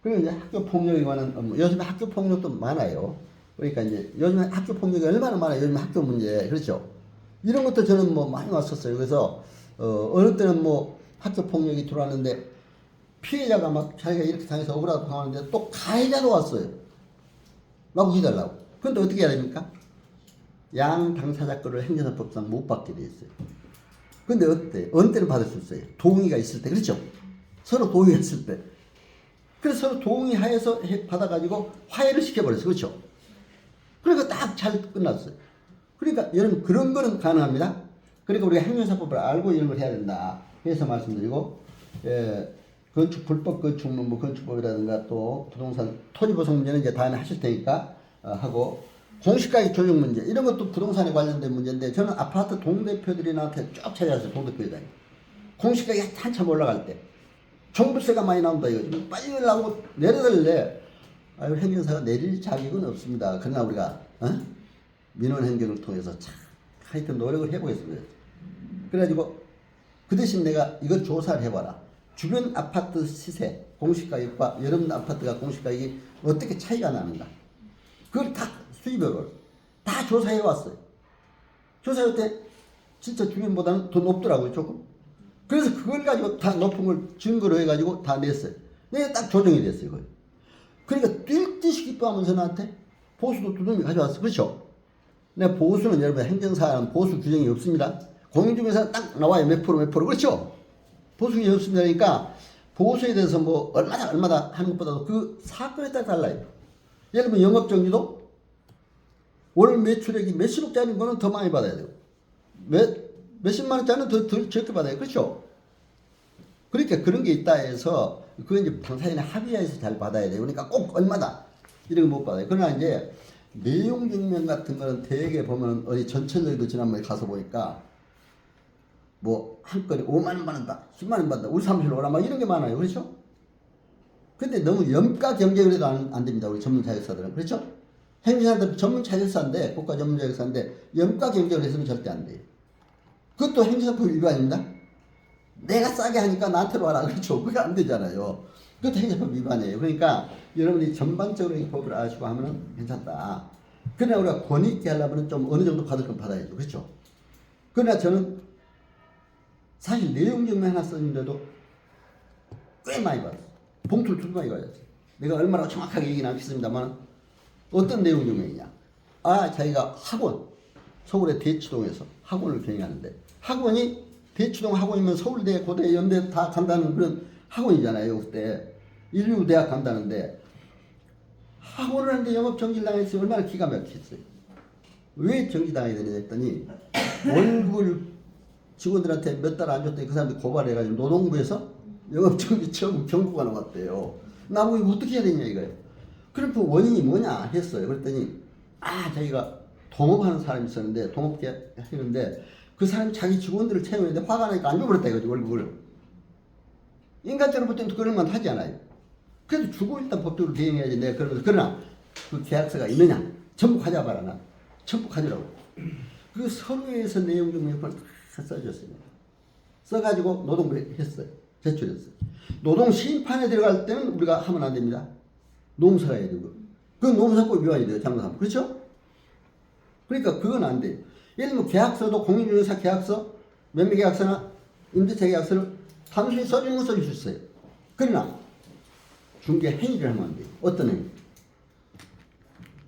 그리고 이제 학교 폭력에 관한 업무. 요즘에 학교 폭력도 많아요. 그러니까 이제 요즘에 학교 폭력이 얼마나 많아요. 요즘 학교 문제. 그렇죠? 이런 것도 저는 많이 왔었어요. 그래서 어느 때는 학교 폭력이 들어왔는데 피해자가 막 자기가 이렇게 당해서 억울하다고 하는데 또 가해자도 왔어요. 막 해달라고. 그런데 어떻게 해야 됩니까? 양 당사자 거를 행정사법상 못 받게 돼 있어요. 근데 어때? 어느 때는 받을 수 있어요. 동의가 있을 때. 그렇죠? 서로 동의가 있을 때. 그래서 서로 동의하에서 받아가지고 화해를 시켜버렸어요. 그렇죠? 그러니까 딱 잘 끝났어요. 그러니까 여러분 그런 거는 가능합니다. 그러니까 우리가 행정사법을 알고 이런 걸 해야 된다. 그래서 말씀드리고 건축 불법 건축 건축법이라든가 또 부동산 토지 보상 문제는 이제 다음에 하실 테니까 하고 공시가격 조정 문제 이런 것도 부동산에 관련된 문제인데 저는 아파트 동대표들이 나한테 쭉 찾아왔어요. 동대표들이 공시가격이 한참 올라갈 때 종부세가 많이 나온다 이거 빨리 내려고 내려달래. 행정사가 내릴 자격은 없습니다. 그러나 우리가 민원 행정을 통해서 하여튼 노력을 해보겠습니다. 그래가지고 그 대신 내가 이걸 조사를 해봐라. 주변 아파트 시세 공시가격과 여러분 아파트가 공시가격이 어떻게 차이가 나는가. 그걸 다 수입을 다 조사해 왔어요. 조사할 때 진짜 주변보다는 더 높더라고요. 조금. 그래서 그걸 가지고 다 높은 걸 증거로 해가지고 다 냈어요. 내가 딱 조정이 됐어요. 거의. 그러니까 뛸 듯이 기뻐하면서 나한테 보수도 두둑이 가져왔어. 그렇죠? 내가 보수는 여러분 행정사는 보수 규정이 없습니다. 공인중개사는 딱 나와요. 몇 프로. 그렇죠? 보수 규정이 없습니다. 그러니까 보수에 대해서 얼마다 하는 것보다도 그 사건에 따라 달라요. 예를 들면 영업정지도 월 매출액이 몇십억짜리인 거는 더 많이 받아야 돼요. 몇십만 원짜리는 더 적게 받아요. 그렇죠? 그러니까 그런 게 있다 해서 그건 이제 당사자의 합의해서 잘 받아야 돼요. 그러니까 꼭 얼마다 이런 거 못 받아요. 그러나 이제 내용 증명 같은 거는 대개 보면 어디 전철역도 지난번에 가서 보니까 한 건에 5만 원 받는다, 10만 원 받는다, 우리 사무실로 오라 막 이런 게 많아요. 그렇죠? 근데 너무 염가 경쟁을 해도 안 됩니다. 우리 전문 자격사들은. 그렇죠? 행정사들은 전문 자격사인데 국가 전문 자격사인데 염가 경쟁을 해서는 절대 안 돼요. 그것도 행정사법 위반입니다. 내가 싸게 하니까 나한테로 와라. 그렇죠? 그게 안 되잖아요. 그것도 행정사법 위반이에요. 그러니까 여러분이 전반적으로 이 법을 아시고 하면은 괜찮다. 그러나 우리가 권위 있게 하려면 좀 어느 정도 받을 건 받아야죠. 그렇죠? 그러나 저는 사실 내용 증명 하나 썼는데도 꽤 많이 받았어. 봉투를 두 많이 가졌어. 내가 얼마나 정확하게 얘기는 않겠습니다만 어떤 내용 증명이냐. 자기가 학원, 서울의 대치동에서 학원을 경영하는데 학원이 대치동 학원이면 서울대, 고대, 연대 다 간다는 그런 학원이잖아요. 그때 인류대학 간다는데 학원을 하는데 영업정지당했으면 얼마나 기가 막혔어요. 왜 정지당해야 되냐 했더니 월급을 직원들한테 몇 달 안 줬더니 그 사람들 고발해가지고 노동부에서 영업정지 처음 경고가 나왔대요. 나보고 이거 어떻게 해야 되냐 이거예요. 그럼 그 원인이 뭐냐 했어요. 그랬더니 자기가 동업하는 사람이 있었는데 동업계 했는데 그 사람이 자기 직원들을 채우는데 화가 나니까 안 줘버렸다 이거지 월급을. 인간적으로 볼 때는 그런 건 하지 않아요. 그래도 주고 일단 법적으로 대응해야지 내가 그러면서 그러나 그 계약서가 있느냐 전부 가져봐라 나 전부 가져라고. 그 서류에서 내용 증명을 다 써줬습니다. 써가지고 노동부에 했어요. 제출했어요. 노동 심판에 들어갈 때는 우리가 하면 안 됩니다. 노무사가 해야 되고 그건 노무사법 위반이 돼요. 잘못하면. 그렇죠? 그러니까 그건 안 돼요. 예를 들면 계약서도 공인중개사 계약서, 매매계약서나 임대차 계약서를 단순히 써주는 건 써줄 수 있어요. 그러나 중개 행위를 하면 안 돼요. 어떤 행위?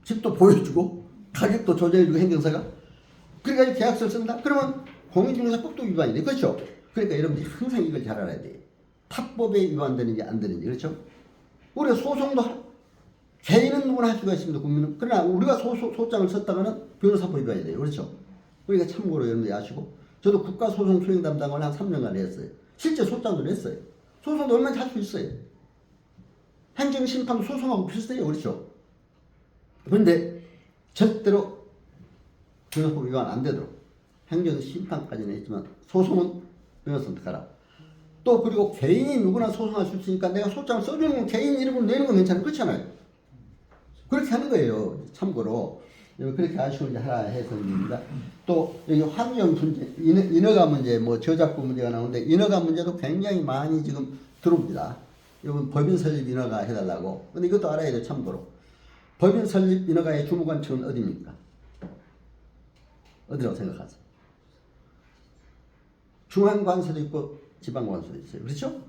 집도 보여주고 가격도 조정해주고 행정사가 그래가지고 계약서를 쓴다? 그러면 공인중개사법도 위반이 돼요. 그렇죠? 그러니까 여러분들이 항상 이걸 잘 알아야 돼요. 타법에 위반되는지 안 되는지. 그렇죠? 우리가 소송도 개인은 누구나 할 수가 있습니다. 국민은. 그러나 우리가 소장을 썼다가는 변호사법 위반이 돼요. 그렇죠? 그러니까 참고로 여러분들이 아시고 저도 국가소송 수행 담당을 한 3년간 했어요. 실제 소장도 냈어요. 소송도 얼마나 할 수 있어요. 행정심판도 소송하고 비슷해요. 그렇죠? 그런데 절대로 변호사법 위반 안 되도록 행정심판까지는 했지만 소송은 변호사 선택하라. 또 그리고 개인이 누구나 소송할 수 있으니까 내가 소장을 써주는 건 개인 이름으로 내는 건 괜찮아요. 그렇잖아요. 그렇게 하는 거예요. 참고로. 그렇게 아쉬운지 하라 해서입니다. 또 여기 환경 문제, 인허가 문제, 뭐 저작권 문제가 나오는데 인허가 문제도 굉장히 많이 지금 들어옵니다. 이건 법인 설립 인허가 해달라고. 근데 이것도 알아야 돼요. 참고로. 법인 설립 인허가의 주무관청은 어디입니까? 어디라고 생각하세요? 중앙관서도 있고 지방관서도 있어요. 그렇죠?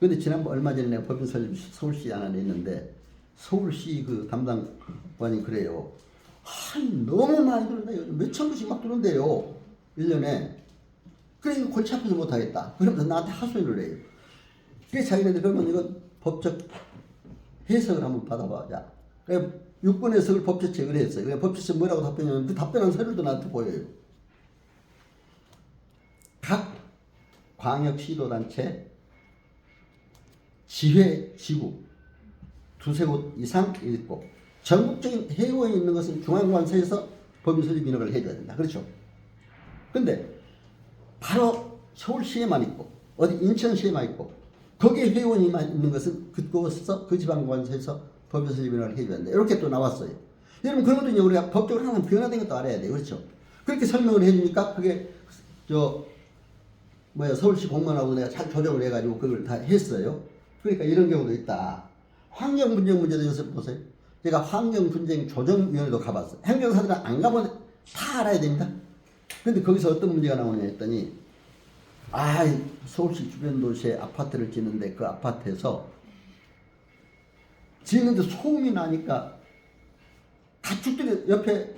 근데 지난번 얼마 전에 내가 법인 설립 서울시 하나 냈는데 서울시 그 담당관이 그래요. 너무 많이 들어온다. 몇천 부씩 막 들어온대요. 1년에. 그러니까 골치 아파서 못하겠다. 그러면서 나한테 하소연을 해요. 그래서 자기네들 그러면 이건 법적 해석을 한번 받아보자. 그래서 6번 해석을 법제책을 했어요. 그래서 법제책 뭐라고 답변하냐면 그 답변한 서류도 나한테 보여요. 각 광역시도단체 지회 지구 두세 곳 이상 있고 전국적인 회원이 있는 것은 중앙관서에서 법인 설립 인허가를 해줘야 된다. 그렇죠? 근데 바로 서울시에만 있고 어디 인천시에만 있고 거기에 회원이만 있는 것은 그곳에서 그 지방관서에서 법인 설립 인허가를 해줘야 된다. 이렇게 또 나왔어요. 여러분 그런 것도 이제 우리가 법적으로 항상 변화된 것도 알아야 돼요. 그렇죠? 그렇게 설명을 해주니까 그게 서울시 공무원하고 내가 잘 조정을 해가지고 그걸 다 했어요. 그러니까 이런 경우도 있다. 환경분쟁 문제도 연습 보세요. 제가 환경분쟁 조정위원회도 가봤어요. 행정사들은 안 가보면 다 알아야 됩니다. 근데 거기서 어떤 문제가 나오냐 했더니 서울시 주변 도시에 아파트를 짓는데 그 아파트에서 짓는데 소음이 나니까 가축들이 옆에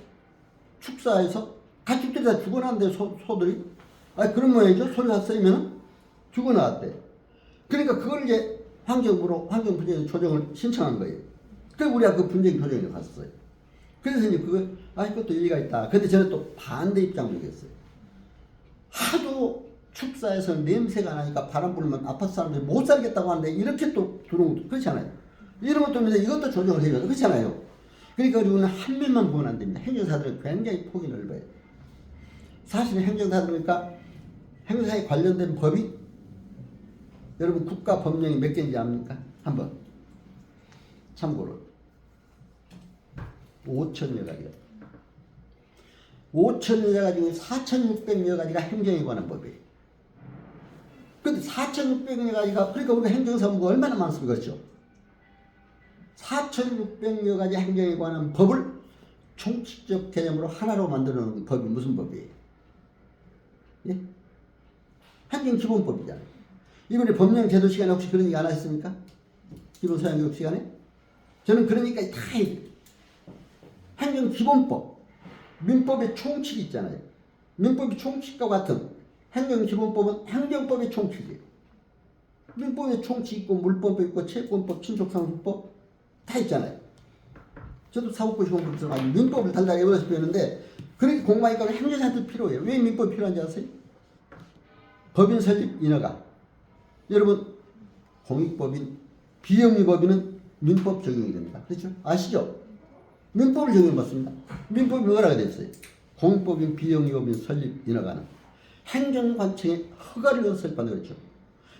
축사에서 가축들이 다 죽어나는데 소들이 그런 모양이죠. 소리가 쓰이면 죽어나왔대. 그러니까 그걸 이제 환경부로 환경분쟁 조정을 신청한 거예요. 그래서 우리가 그 분쟁 조정에 갔어요. 그래서 이제 그것도 일리가 있다. 근데 저는 또 반대 입장이었어요. 하도 축사에서 냄새가 나니까 바람 불면 아파트 사람들이 못 살겠다고 하는데 이렇게 또 들어온 것도 그렇지 않아요. 이런 것도 있는데 이것도 조정을 해줘야 그렇지 않아요. 그러니까 우리는 한 면만 보면 안 됩니다. 행정사들은 굉장히 폭이 넓어요. 사실 행정사들이니까 행정사에 관련된 법이 여러분 국가 법령이 몇 개인지 압니까? 한번 참고로 5,000여 가지가 5,000여 가지 중에 4,600여 가지가 행정에 관한 법이에요. 근데 4,600여 가지가 그러니까 우리가 행정사무가 얼마나 많습니까? 그렇죠? 4,600여 가지 행정에 관한 법을 총칙적 개념으로 하나로 만드는 법이 무슨 법이에요? 예? 행정기본법이잖아요. 이번에 법령 제도 시간에 혹시 그런 얘기 안 하셨습니까? 기본소양교육 시간에? 저는 그러니까 다 행정기본법, 민법의 총칙이 있잖아요. 민법의 총칙과 같은 행정기본법은 행정법의 총칙이에요. 민법의 총칙 있고 물법이 있고 채권법, 친족상속법 다 있잖아요. 저도 사법고 시험을 들어가지고 민법을 달달이 외워서 배우는데 그렇게 공부하니까 행정사들 필요해요. 왜 민법이 필요한지 아세요? 법인 설립 인허가. 여러분 공익법인, 비영리법인은 민법 적용이 됩니다. 그렇죠? 아시죠? 민법을 적용받습니다. 민법이 뭐라고 되어 있어요? 공익법인, 비영리법인 설립 인허가는 행정관청의 허가를 얻어 설립한다 그랬죠.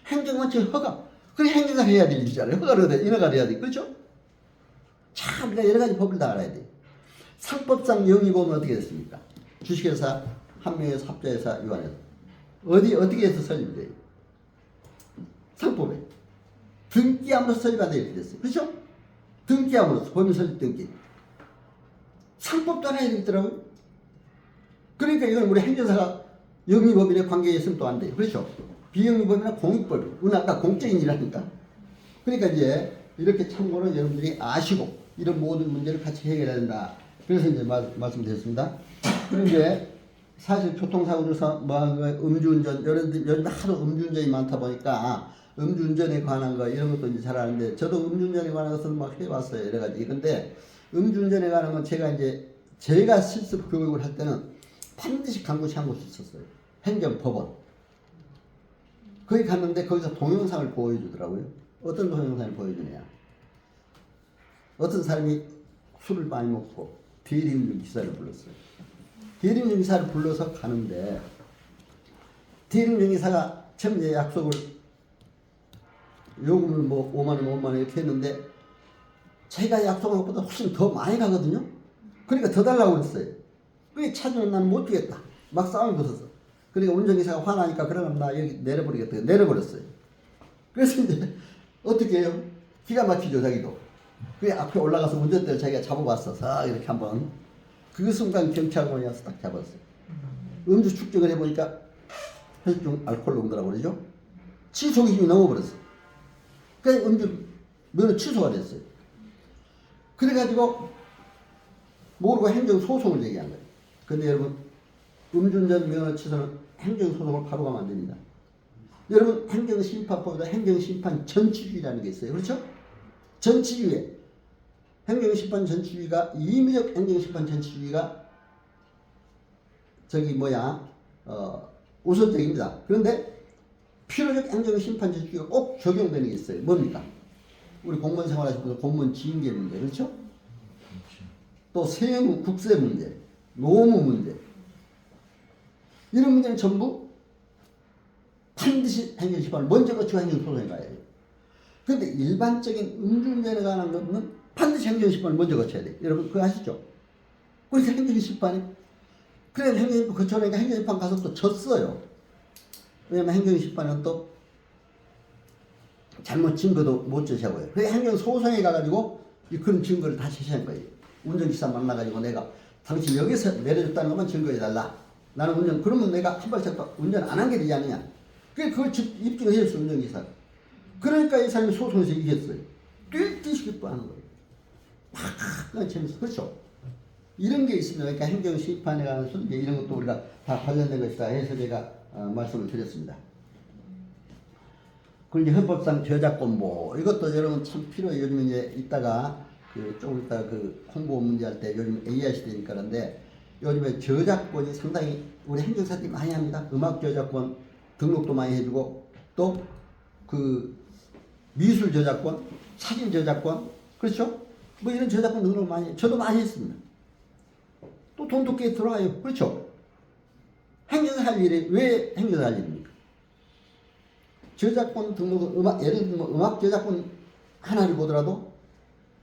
행정관청의 허가. 그래 행정사가 해야 될 일이잖아요. 허가를 얻어 인허가를 해야 돼. 그렇죠? 참 우리가 여러 가지 법을 다 알아야 돼. 상법상 영위법은 어떻게 됐습니까? 주식회사, 한명회사, 합자회사, 유한회사. 어떻게 해서 설립이 돼요? 상법에. 등기함으로써 설립한다 이렇게 됐어요. 그렇죠? 등기함으로써 법인 설립 등기. 상법도 하나 해야 되겠더라고요. 그러니까 이건 우리 행정사가 영위법인의 관계에 있으면 또 안 돼요. 그렇죠? 비영위법이나 공익법. 우리는 아까 공적인 일하니까. 그러니까 이제 이렇게 참고로 여러분들이 아시고 이런 모든 문제를 같이 해결해야 된다. 그래서 이제 말씀드렸습니다. 그리고 이제 사실 교통사고로서 음주운전, 요즘 하도 음주운전이 많다 보니까 음주운전에 관한 거 이런 것도 이제 잘 아는데 저도 음주운전에 관한 것을 막 해봤어요. 여러 가지. 근데 음주운전에 관한 건 제가 실습 교육을 할 때는 반드시 간 곳이 한 곳이 있었어요. 행정법원. 거기 갔는데 거기서 동영상을 보여주더라고요. 어떤 동영상을 보여주냐. 어떤 사람이 술을 많이 먹고 대리운전 기사를 불렀어요. 대리운전 기사를 불러서 가는데 대리운전 기사가 처음에 약속을 요금을 뭐 5만 원 이렇게 했는데 자기가 약속한 것보다 훨씬 더 많이 가거든요. 그러니까 더 달라고 그랬어요. 그게 찾으면 나는 못 주겠다. 막 싸움이 붙었어. 그러니까 운전기사가 화나니까 그러면 나 여기 내려버리겠다. 내려버렸어요. 그래서 이제 어떻게 해요? 기가 막히죠 자기도. 그 앞에 올라가서 운전대를 자기가 잡아봤어. 싹 이렇게 한번. 그 순간 경찰관이 와서 딱 잡았어요. 음주 측정을 해보니까 혈중 알코올 농도라고 그러죠. 취소 기준이 넘어버렸어. 그래서 음주 면허 취소가 됐어요. 그래가지고 모르고 행정소송을 얘기한 거예요. 근데 여러분 음주운전 면허 취소는 행정소송을 바로 가면 안 됩니다. 여러분 행정심판법보다 행정심판 전치주의라는 게 있어요. 그렇죠? 전치주의. 행정심판 전치주의가 임의적 행정심판 전치주의가 우선적입니다. 그런데 필요적 행정심판 전치주의가 꼭 적용되는 게 있어요. 뭡니까? 우리 공무원 생활하시는 분들 공무원 징계 문제 그렇죠? 또 세무 국세 문제, 노무 문제 이런 문제는 전부 반드시 행정심판을 먼저 거치고 행정소송에 가야 돼요. 그런데 일반적인 음주운전에 관한 것은 반드시 행정심판을 먼저 거쳐야 돼요. 여러분 그거 아시죠? 그래서 행정심판이 그래서 행정심판 거쳐내니까 행정심판 가서 또 졌어요. 왜냐면 행정심판은 또 잘못 증거도 못 제시하고요. 그래서 행정소송에 가가지고 그런 증거를 다 제시한 거예요. 운전기사 만나가지고 내가 당신 여기서 내려줬다는 것만 증거해달라. 나는 그러면 내가 한 발짝 운전 안 한 게 되지 않느냐. 그걸 입증을 해줬어, 운전기사가. 그러니까 이 사람이 소송에서 이겼어요. 뛰듯이 기뻐하는 거예요. 막, 재밌어. 그렇죠? 이런 게 있습니다. 그러니까 행정심판에 관한 소재, 이런 것도 우리가 다 관련된 것이다 해서 제가 말씀을 드렸습니다. 그리고 이제 헌법상 저작권보, 이것도 여러분 참 필요해요. 요즘 이제 이따가 조금 이따 홍보 문제 할 때 요즘 AI 시대니까 그런데 요즘에 저작권이 상당히 우리 행정사들이 많이 합니다. 음악 저작권 등록도 많이 해주고 또 미술 저작권, 사진 저작권, 그렇죠? 뭐 이런 저작권 등록 많이 해요. 저도 많이 했습니다. 또 돈도 꽤 들어와요. 그렇죠? 행정사 할 일이 왜 행정사 할 일입니까? 저작권 등록은 예를 들면 음악 저작권 하나를 보더라도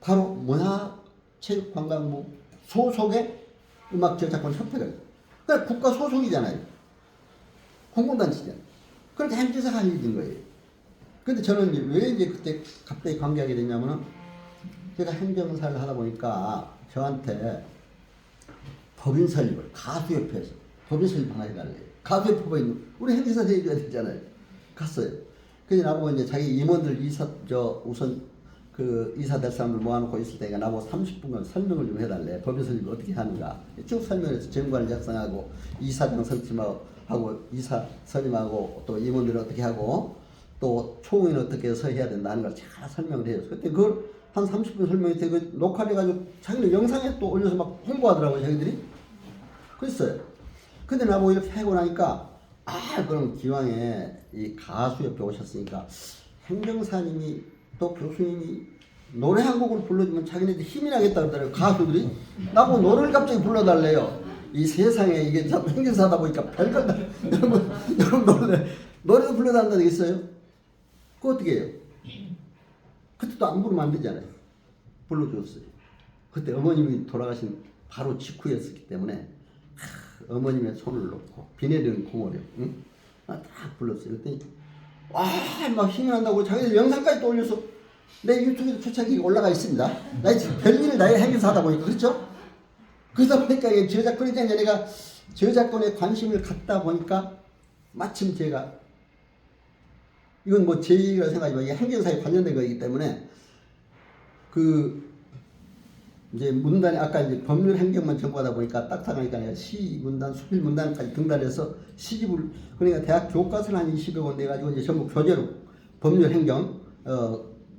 바로 문화체육관광부 소속의 음악 저작권 협회가 그러니까 국가 소속이잖아요. 공공단체잖아요. 그렇게 행정사가 할 일인 거예요. 근데 저는 왜 이제 그때 갑자기 관계하게 됐냐면은 제가 행정사를 하다 보니까 저한테 법인 설립을 가수협회에서 법인 설립 하나 해달래요. 가수에 뽑아 있는 우리 행사 해줘야 되잖아요. 갔어요. 그래서 나보고 이제 자기 임원들 우선 그 이사 될 사람들 모아놓고 있을 때가 나보고 30분간 설명을 좀 해달래. 법인 설립을 어떻게 하는가. 쭉 설명해서 정관을 작성하고 이사장 선임하고 이사 선임하고 또 임원들을 어떻게 하고 또 총회는 어떻게 해서 해야 된다는 걸 잘 설명을 해요. 그때 그걸 한 30분 설명했을 때 그 녹화를 해가지고 자기는 영상에 또 올려서 막 홍보하더라고요. 자기들이. 그랬어요. 근데 나보고 이렇게 하고 나니까 그럼 기왕에 이 가수 옆에 오셨으니까 행정사님이 또 교수님이 노래 한 곡을 불러주면 자기네들 힘이 나겠다 그러더라고요. 가수들이. 나보고 노래를 갑자기 불러달래요. 이 세상에 이게 참 행정사다 보니까 별걸 다 여러분 노래도 불러달라는 게 있어요? 그거 어떻게 해요? 그때 또 안 부르면 안 되잖아요. 불러줬어요. 그때 어머님이 돌아가신 바로 직후였기 때문에 어머님의 손을 놓고 비 내리는 콩오려 딱 불렀어요. 그랬더니 막 힘이 난다고 자기들 영상까지 또 올려서 내 유튜브에 초창기 올라가 있습니다. 나 지금 별일을 나의 행위사 하다 보니까 그렇죠? 그러다 보니까 저작권에 내가 저작권에 관심을 갖다 보니까 마침 제가 이건 뭐 제 얘기라고 생각하지만 이게 행정사에 관련된 거이기 때문에 이제 문단에 아까 이제 법률 행정만 전공하다 보니까 딱딱하니까 내가 시 문단, 수필 문단까지 등단해서 시집을 그러니까 대학 교과서를 한 20여 권 내가지고 이제 전부 교재로 법률 행정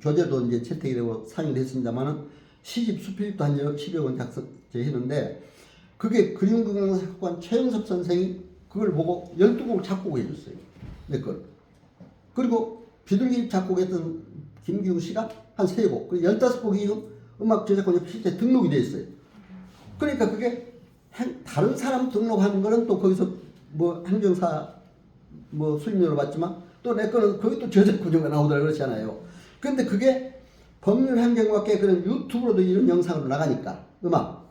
교재도 이제 채택이 되고 사용이 됐습니다만은 시집 수필도 한 10여 권 작성했는데 그게 그림국영사학관 최영섭 선생이 그걸 보고 12곡을 작곡해 줬어요. 내 걸. 그리고 비둘기 작곡했던 김기우 씨가 한 3곡, 그리고 15곡이 음악 저작권이 실제 등록이 돼 있어요. 그러니까 그게 다른 사람 등록하는 거는 또 거기서 뭐 행정사 뭐 수임료를 받지만 또 내 거는 거기 또 저작권료가 나오더라 그렇잖아요. 근데 그게 법률 행정학계 그런 유튜브로도 이런 영상으로 나가니까 음악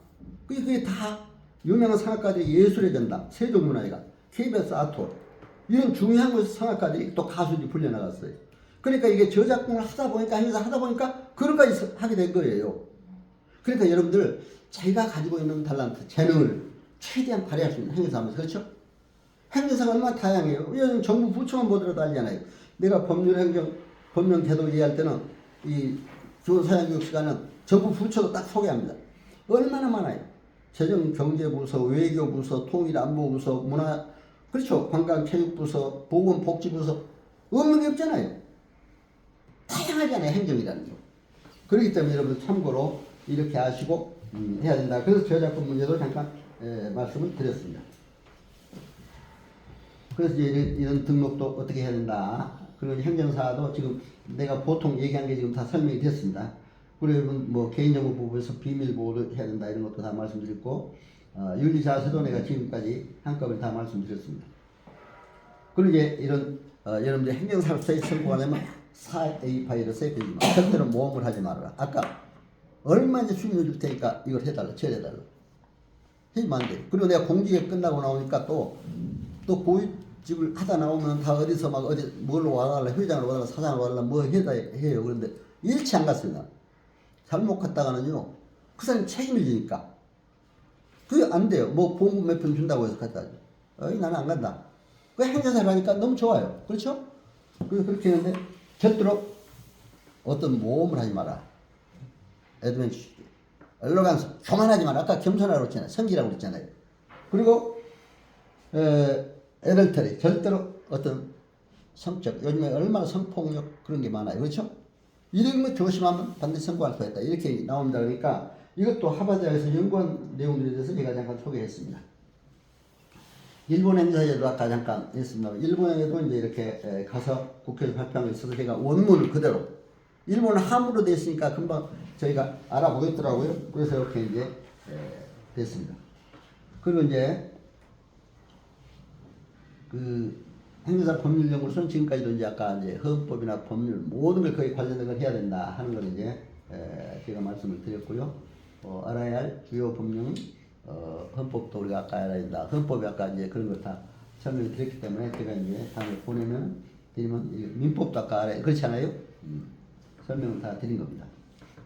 그게 다 유명한 성악가들이 예술의 전당, 세종문화회관, KBS 아토 이런 중요한 곳에서 성악가들이 또 가수들이 불려나갔어요. 그러니까 이게 저작권을 하다 보니까 행사 하다 보니까 그런 것까지 하게 된 거예요. 그러니까 여러분들 자기가 가지고 있는 탤런트, 재능을 최대한 발휘할 수 있는 행사하면서 그렇죠? 행사가 얼마나 다양해요. 요즘 정부 부처만 보더라도 알잖아요. 내가 법령 제도 이해할 때는 이 사회교육 시간은 정부 부처도 딱 소개합니다. 얼마나 많아요. 재정경제부서, 외교부서, 통일안보부서, 문화 그렇죠. 관광체육부서, 보건복지부서 없는 게 없잖아요. 다양하잖아요. 행정이라는 게. 그렇기 때문에 여러분 참고로 이렇게 아시고 해야 된다. 그래서 저작권 문제도 잠깐 말씀을 드렸습니다. 그래서 이제 이런 등록도 어떻게 해야 된다. 그리고 행정사도 지금 내가 보통 얘기한 게 지금 다 설명이 됐습니다. 그리고 여러분 뭐 개인정보 보호에서 비밀보호를 해야 된다 이런 것도 다 말씀드렸고 윤리자세도 내가 지금까지 한꺼번에 다 말씀드렸습니다. 그리고 이제 이런 여러분들 행정사업자에 성공하려면 4A 파일을 세입하지 마. 절대로 모험을 하지 말아라. 아까 얼마나 수임료 줄 테니까 이걸 해달라, 처리해달라. 해주면 안 돼. 그리고 내가 공직에 끝나고 나오니까 또 고위직을 하다 나오면 다 어디서 막 어디 뭘로 와달라, 회장으로 와달라, 사장으로 와달라, 뭐 해다 해요. 그런데 일치 안 갔습니다. 잘못 갔다가는요, 그 사람이 책임을 지니까. 그게 안 돼요. 뭐 보험금 몇 편 준다고 해서 갔다. 나는 안 간다. 그 행정사를 하니까 너무 좋아요. 그렇죠? 그렇게 했는데 절대로 어떤 모험을 하지 마라. 애드벤처 얼로간스 교만하지 마라. 아까 겸손하라고 그랬잖아요. 성기라고 그랬잖아요. 그리고 애들터리 절대로 어떤 성적 요즘에 얼마나 성폭력 그런 게 많아요. 그렇죠? 이런 거 조심하면 반드시 성공할 수 있다. 이렇게 나옵니다. 그러니까 이것도 하버드에서 연구한 내용들에 대해서 제가 잠깐 소개했습니다. 일본 행사에도 아까 잠깐 했습니다. 일본에도 이제 이렇게 가서 국회에서 발표한 게 있어서 제가 원문을 그대로 일본은 함으로 되어 있으니까 금방 저희가 알아보겠더라고요. 그래서 이렇게 이제 됐습니다. 그리고 이제 그 행정사 법률연구소는 지금까지도 이제 아까 이제 헌법이나 법률 모든 걸 거의 관련된 걸 해야 된다 하는 걸 이제 제가 말씀을 드렸고요. 알아야 할 주요 법령은 헌법도 우리가 아까 알아야 된다. 헌법이 아까 이제 그런 걸 다 설명을 드렸기 때문에 제가 이제 다음에 드리면 민법도 아까 알아야 그렇지 않아요? 설명을 다 드린 겁니다.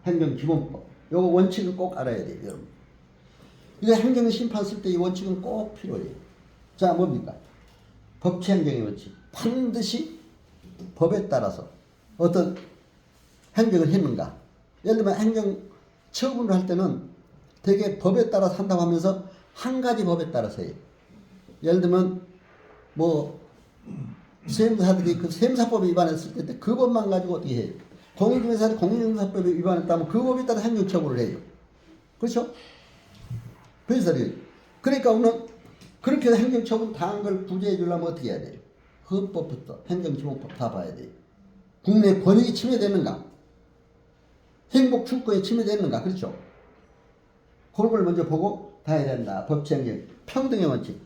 행정기본법 요거 원칙을 꼭 알아야 돼요. 여러분. 이거 행정심판 쓸 때 이 원칙은 꼭 필요해요. 자 뭡니까? 법치행정의 원칙, 반드시 법에 따라서 어떤 행정을 했는가. 예를 들면 행정 처분을 할 때는 되게 법에 따라서 한다고 하면서 한 가지 법에 따라서 해요. 예를 들면 뭐 세무사들이 그 세무사법에 위반했을 때 그 법만 가지고 어떻게 해요? 공인중개사들이 공인중개사법에 위반했다면 그 법에 따라 행정처분을 해요. 그렇죠? 변호사들이. 그러니까 오늘 그렇게 해서 행정처분 당한 걸 구제해 주려면 어떻게 해야 돼요? 헌법부터 행정기본법 다 봐야 돼요. 국민의 권익이 침해되는가? 행복 출권이 침해되는가? 그렇죠? 그런 걸 먼저 보고 다 해야 된다. 법치행정 평등의 원칙.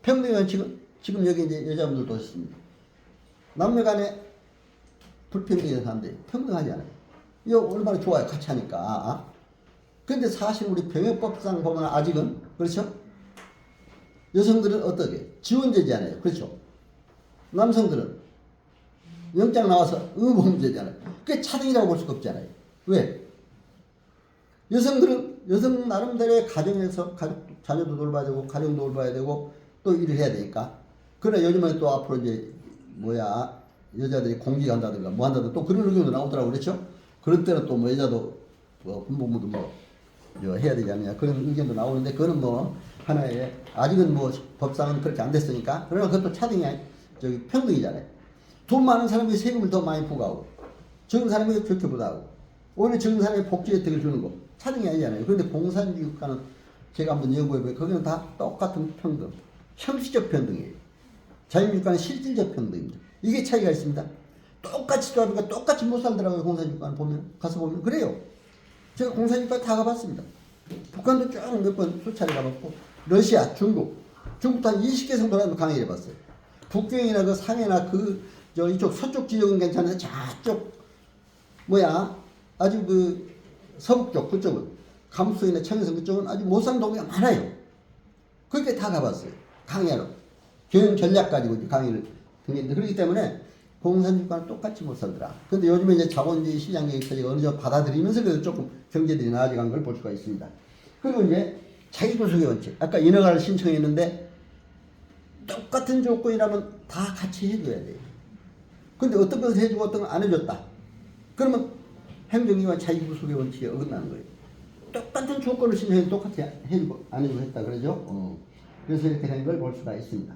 평등의 원칙은 지금 여기 이제 여자분들도 있습니다. 남녀 간에 불평등이 사는데 평등하지 않아요. 이거 얼마나 좋아요. 같이 하니까. 근데 사실 우리 병역법상 보면 아직은 그렇죠? 여성들은 어떻게? 지원제잖아요. 그렇죠? 남성들은 영장 나와서 의무범죄잖아요. 그게 차등이라고 볼 수가 없잖아요. 왜? 여성들은 여성 나름대로의 가정에서 자녀도 돌봐야 되고 가정도 돌봐야 되고 또 일을 해야 되니까. 그러나 요즘에 또 앞으로 이제 여자들이 공직한다든가 뭐 한다든가 또 그런 의견도 나오더라고 그렇죠? 그런 때는 또 뭐 여자도 뭐 군복무도 뭐 해야 되지 않느냐 그런 의견도 나오는데 그거는 뭐 하나의 아직은 뭐 법상은 그렇게 안 됐으니까. 그러나 그것도 차등이 평등이잖아요. 돈 많은 사람이 세금을 더 많이 부과하고 적은 사람이 그렇게 부과하고 오히려 적은 사람이 복지 혜택을 주는 거 차등이 아니잖아요. 그런데 공산주의국가는 제가 한번 연구해보면 거기는 다 똑같은 평등, 형식적 평등이에요. 자유민주국가는 실질적 평등입니다. 이게 차이가 있습니다. 똑같이 도와주니까 똑같이 못 살더라고요. 공산주의국가는 보면 가서 보면 그래요. 제가 공산주의국가 다 가봤습니다. 북한도 쭉 몇 번 수차례 가봤고 러시아, 중국도 한 20개 정도 라도 강의를 해봤어요. 북경이나 그 상해나 이쪽 서쪽 지역은 괜찮은데 저쪽 아주 그 서북 쪽 그쪽은 감수이나 청해성 그쪽은 아주 못 사는 동네가 많아요. 그렇게 다 가봤어요. 강의하러 경영 전략 가지고 강의를 듣는데 그렇기 때문에 공산주의과는 똑같이 못 살더라. 근데 요즘에 이제 자본주의 시장 경제가 어느 정도 받아들이면서 그래도 조금 경제들이 나아져간 걸 볼 수가 있습니다. 그리고 이제 자기구속의 원칙. 아까 인허가를 신청했는데 똑같은 조건이라면 다 같이 해줘야 돼요. 근데 어떤 것을 해주고 어떤 걸 안 해줬다. 그러면 행정기관 자기구속의 원칙에 어긋나는 거예요. 똑같은 조건을 신청해도 똑같이 해주고 안 해주고 했다 그러죠. 그래서 이렇게 된 걸 볼 수가 있습니다.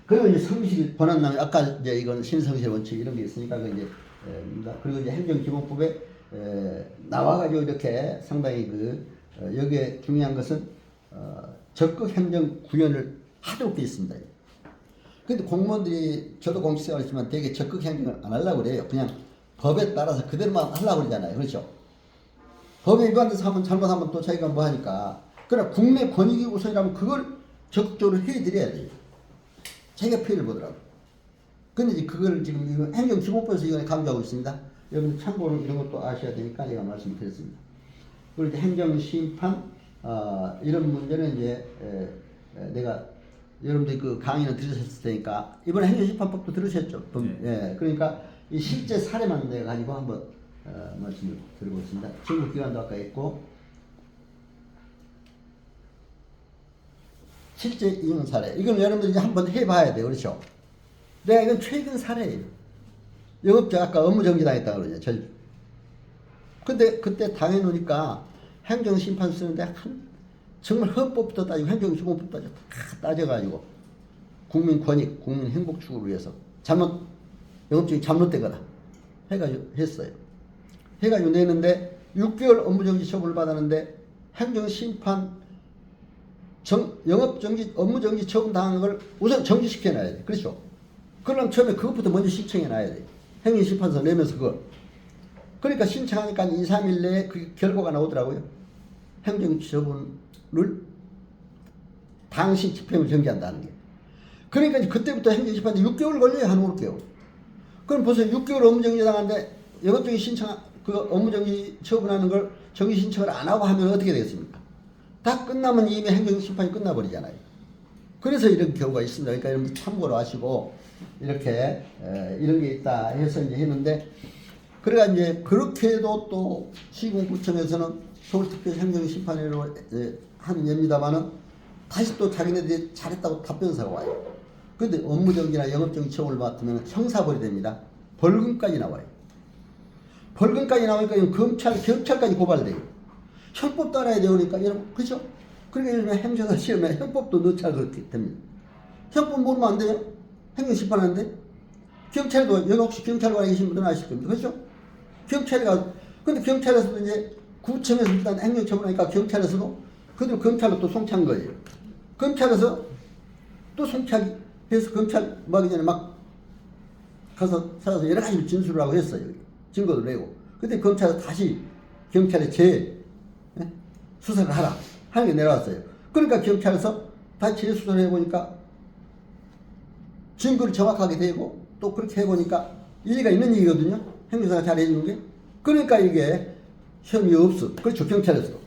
그리고 이제 성실 권한낭용 아까 이제 이건 신성실 원칙 이런 게 있으니까 그 이제 그리고 이제 행정기본법에 나와가지고 이렇게 상당히 여기에 중요한 것은 적극 행정 구현을 하도록 되어 있습니다. 근데 공무원들이 저도 공직생활 했지만 되게 적극 행정을 안 하려고 그래요. 그냥 법에 따라서 그대로만 하려고 그러잖아요. 그렇죠? 법에 위반돼서 하면 잘못하면 또 자기가 뭐 하니까. 그러나 국내 권익이 우선이라면 그걸 적극적으로 해드려야 돼요. 자기가 피해를 보더라고. 근데 이제 그걸 지금 행정기본법에서 이걸 강조하고 있습니다. 여러분 참고로 이런 것도 아셔야 되니까 제가 말씀을 드렸습니다. 그리고 이제 행정심판, 이런 문제는 이제 내가 여러분들이 그 강의는 들으셨을 테니까 이번에 행정심판법도 들으셨죠? 예, 그러니까 이 실제 사례만 내가 가지고 한번 말씀을 드리고 있습니다. 중국 기관도 아까 있고 실제 이용 사례. 이건 여러분들이 이제 한번 해봐야 돼요. 그렇죠? 내가 이건 최근 사례예요. 영업자 아까 업무정지 당했다고 그러죠. 근데 그때 당해놓으니까 행정심판 쓰는데 정말 헌법부터 따지고 행정기본법부터 따지고 다 따져가지고 국민 권익, 국민 행복 추구를 위해서 영업증이 잘못되거나 해가지고 했어요. 해가지고 내는데 6개월 업무정지 처분을 받았는데 행정심판 영업정지, 업무정지 처분 당한 걸 우선 정지시켜놔야 돼. 그렇죠? 그러면 처음에 그것부터 먼저 신청해놔야 돼. 행정심판서 내면서 그걸. 그러니까 신청하니까 2, 3일 내에 그 결과가 나오더라고요. 행정처분을 당시 집행을 정지한다는 게. 그러니까 그때부터 행정심판이 6개월 걸려요. 한 5개월. 그럼 벌써 6개월 업무정지 당하는데 영업정지 신청, 그 업무정지 처분하는 걸 정지 신청을 안 하고 하면 어떻게 되겠습니까? 다 끝나면 이미 행정심판이 끝나버리잖아요. 그래서 이런 경우가 있습니다. 그러니까 여러분 참고로 하시고 이렇게 이런 게 있다 해서 이제 했는데 그래가 이제 그렇게 해도 또 시군구청에서는 서울특별시 행정심판회로 한 예입니다만은 다시 또 자기네들이 잘했다고 답변서가 와요. 근데 업무정지나 영업정지 처분을 받으면 형사벌이 됩니다. 벌금까지 나와요. 벌금까지 나오니까 경찰까지 고발돼요. 형법 따라야 되니까 여러분, 그죠? 그러니까 요즘에 행정사 시험에 형법도 넣자 그렇게 됩니다. 형법 모르면 안 돼요? 행정심판하는데? 경찰도, 여기 혹시 경찰관에 계신 분들은 아실 겁니다. 그죠? 근데 경찰에서도 이제 구청에서 일단 행정처분하니까 경찰에서도 그들 검찰로 또 송치한 거예요. 검찰에서 또 송치하기 해서 검찰 하기 전에 막 가서 찾아서 여러 가지 진술을 하고 했어요. 증거도 내고. 근데 검찰에서 다시 경찰에 수사를 하라 하는 게 내려왔어요. 그러니까 경찰에서 다시 재수사를 해보니까 증거를 정확하게 대고 또 그렇게 해보니까 일리가 있는 얘기거든요. 행정사가 잘 해주는 게. 그러니까 이게 혐의 없어. 그렇죠. 경찰에서도.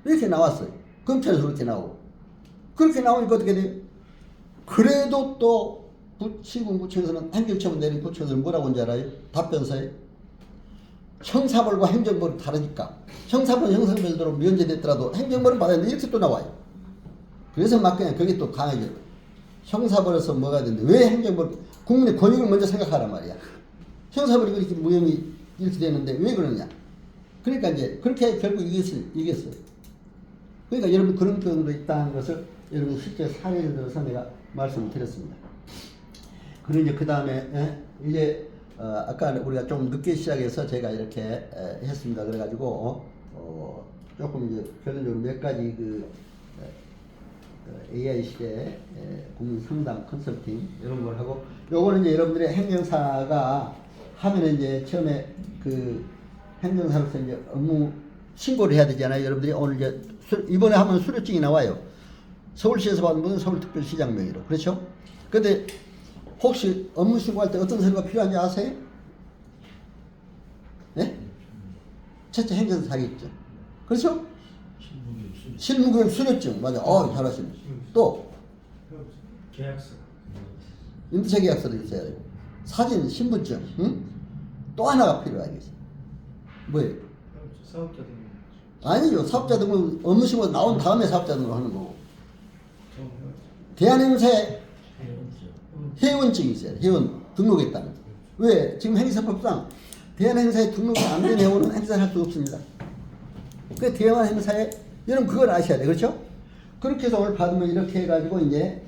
이렇게 나왔어요. 검찰에서 그렇게 나오고. 그렇게 나오니까 어떻게 돼요? 그래도 또 시군구청에서는 행정처분 내린 구청에서는 뭐라고 한지 알아요? 답변서에 형사벌과 행정벌은 다르니까 형사벌은 형사별대로 면제됐더라도 행정벌은 받아야 되는데 이렇게 또 나와요. 그래서 막 그냥 그게 또 강하게 형사벌에서 뭐가 되는데 왜 행정벌 국민의 권익을 먼저 생각하란 말이야. 형사벌이 그렇게 무혐의 이렇게 되는데 왜 그러느냐. 그러니까 이제 그렇게 결국 이겼어요. 그러니까 여러분 그런 경우도 있다는 것을 여러분 실제 사례를 들어서 내가 말씀을 드렸습니다. 그리고 이제 그 다음에 이제 아까 우리가 좀 늦게 시작해서 제가 이렇게 했습니다. 그래가지고 조금 이제 결론적으로 몇 가지 AI 시대 국민 상담 컨설팅 이런 걸 하고 요거는 이제 여러분들의 행정사가 하면 이제 처음에 그 행정사로서 이제 업무 신고를 해야 되잖아요. 여러분들이 오늘 이제 이번에 하면 수료증이 나와요. 서울시에서 받은 분은 서울특별시장 명의로. 그렇죠? 근데 혹시 업무 신고할 때 어떤 서류가 필요한지 아세요? 네? 첫째 행정사겠죠. 그렇죠? 실무교육 수료증. 맞아. 잘하시네. 또 계약서. 임대차 계약서도 있어야 되고 사진, 신분증. 응? 또 하나가 필요하겠어요. 뭐예요? 사업자 등록. 아니죠. 사업자 등록 업무 신고 나온 다음에 사업자 등록 하는 거고. 대한행사에 회원증이 있어요. 회원 등록했다는. 왜? 지금 행사법상 대한행사에 등록이 안 된 회원은 행사를 할 수 없습니다. 그 대한행사에 여러분 그걸 아셔야 돼. 그렇죠? 그렇게 해서 오늘 받으면 이렇게 해가지고 이제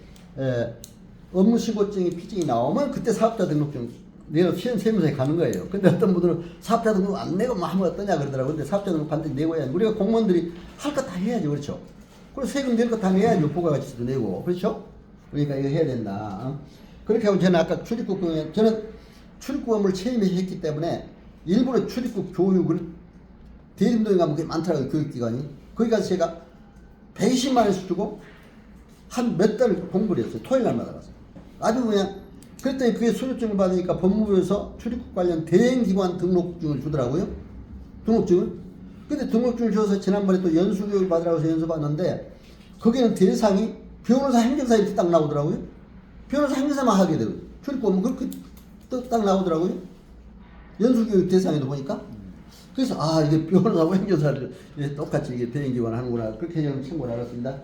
업무 신고증이 피증이 나오면 그때 사업자 등록증 내가 세무서에 가는 거예요. 근데 어떤 분들은 사업자 등록 안 내고 뭐 하면 어떠냐 그러더라고요. 근데 사업자 등록 반드시 내고 해야지. 우리가 공무원들이 할 거 다 해야죠. 그렇죠? 그리고 세금 낼 거 다 내야죠. 부가가치도 내고. 그렇죠? 그러니까 이거 해야 된다. 그렇게 하고 저는 아까 저는 출입국 업무를 처음에 했기 때문에 일부러 출입국 교육을 대림동에 가면 그게 많더라고요. 교육기관이. 거기 가서 제가 120만 원씩 주고 한 몇 달 공부를 했어요. 토요일 날마다 가서. 아주 그냥 그랬더니 그게 수료증을 받으니까 법무부에서 출입국 관련 대행기관 등록증을 주더라고요. 등록증을. 근데 등록증을 줘서 지난번에 또 연수교육을 받으라고 해서 연수 받는데 거기는 대상이 변호사 행정사 이렇게 딱 나오더라고요. 변호사 행정사만 하게 되고 출입국 업무 그렇게 딱 나오더라고요. 연수교육 대상에도 보니까. 그래서 이게 변호사하고 행정사를 똑같이 이게 대행기관 하는구나. 그렇게 저는 참고를 알았습니다.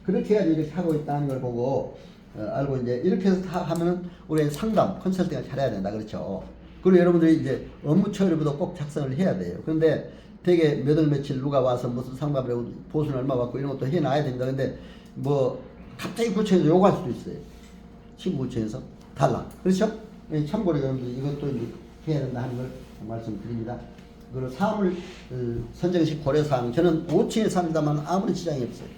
그렇게 해야지 이렇게 하고 있다는 걸 보고 알고 이제 이렇게 해서 다 하면은 우리 상담, 컨설팅을 잘해야 된다. 그렇죠. 그리고 여러분들이 이제 업무 처리부도 꼭 작성을 해야 돼요. 그런데 되게 몇 월 며칠 누가 와서 무슨 상담을 하고 보수는 얼마 받고 이런 것도 해놔야 됩니다. 근데 뭐 갑자기 구청에서 요구할 수도 있어요. 친구구청에서 달라. 그렇죠? 참고로 여러분들 이것도 이제 해야 된다 하는 걸 말씀드립니다. 그리고 사물 선정식 고려사항 저는 5층에 삽니다만 아무런 지장이 없어요.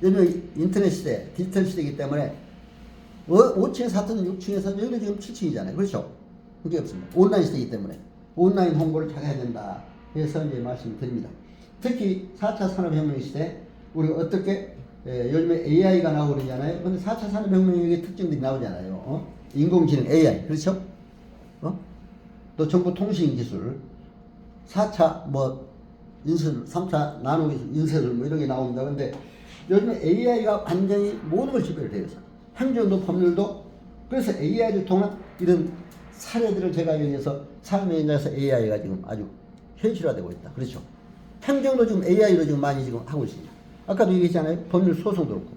요즘 인터넷 시대, 디지털 시대이기 때문에 5층에 샀든 6층에 샀든 여기는 지금 7층이잖아요. 그렇죠? 그게 없습니다. 온라인 시대이기 때문에 온라인 홍보를 잘 해야 된다 해서 이제 말씀드립니다. 특히 4차 산업혁명 시대 우리가 어떻게 요즘에 AI가 나오고 그러잖아요. 근데 4차 산업혁명의 특징들이 나오잖아요. 인공지능 AI 그렇죠? 또 정보통신기술 4차 인쇄술 3차 나노기술 인쇄술 이런 게 나옵니다. 근데 요즘에 AI가 완전히 모든 걸 지배를 해요. 행정도 법률도. 그래서 AI를 통한 이런 사례들을 제가 여기서 삶의 현장에서 AI가 지금 아주 현실화되고 있다. 그렇죠? 행정도 지금 AI로 지금 많이 지금 하고 있습니다. 아까도 얘기했잖아요. 법률 소송도 그렇고.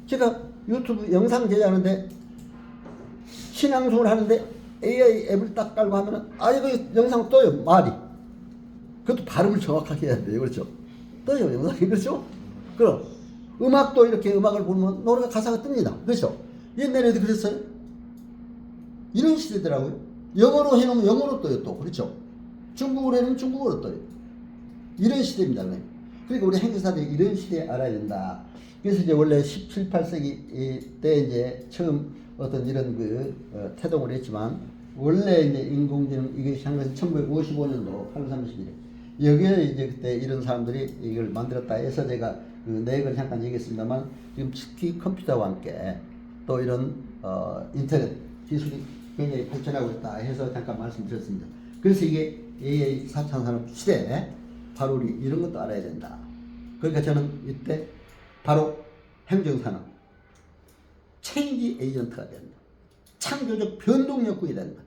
제가 유튜브 영상 제작하는데 신앙송을 하는데 AI 앱을 딱 깔고 하면은 그 영상 떠요. 말이. 그것도 발음을 정확하게 해야 돼요. 그렇죠? 떠요. 영상이. 그렇죠? 그럼 음악도 이렇게 음악을 부르면 노래가 가사가 뜹니다. 그렇죠? 옛날에도 그랬어요. 이런 시대더라고요. 영어로 해놓으면 영어로 떠요 또. 그렇죠? 중국어로 해놓으면 중국어로 떠요. 이런 시대입니다. 그러니까 우리 행사들이 이런 시대에 알아야 된다. 그래서 이제 원래 17, 18세기 때 이제 처음 어떤 이런 태동을 했지만 원래 이제 인공지능 이게 시작한 것은 1955년도 8월 30일 여기에 이제 그때 이런 사람들이 이걸 만들었다 해서 제가 그 내역을 잠깐 얘기했습니다만 지금 특히 컴퓨터와 함께 또 이런 인터넷 기술이 굉장히 발전하고 있다 해서 잠깐 말씀드렸습니다. 그래서 이게 AI 4차 산업 시대에 바로 우리 이런 것도 알아야 된다. 그러니까 저는 이때 바로 행정산업 체인지 에이전트가 된다. 창조적 변동력군이 된다.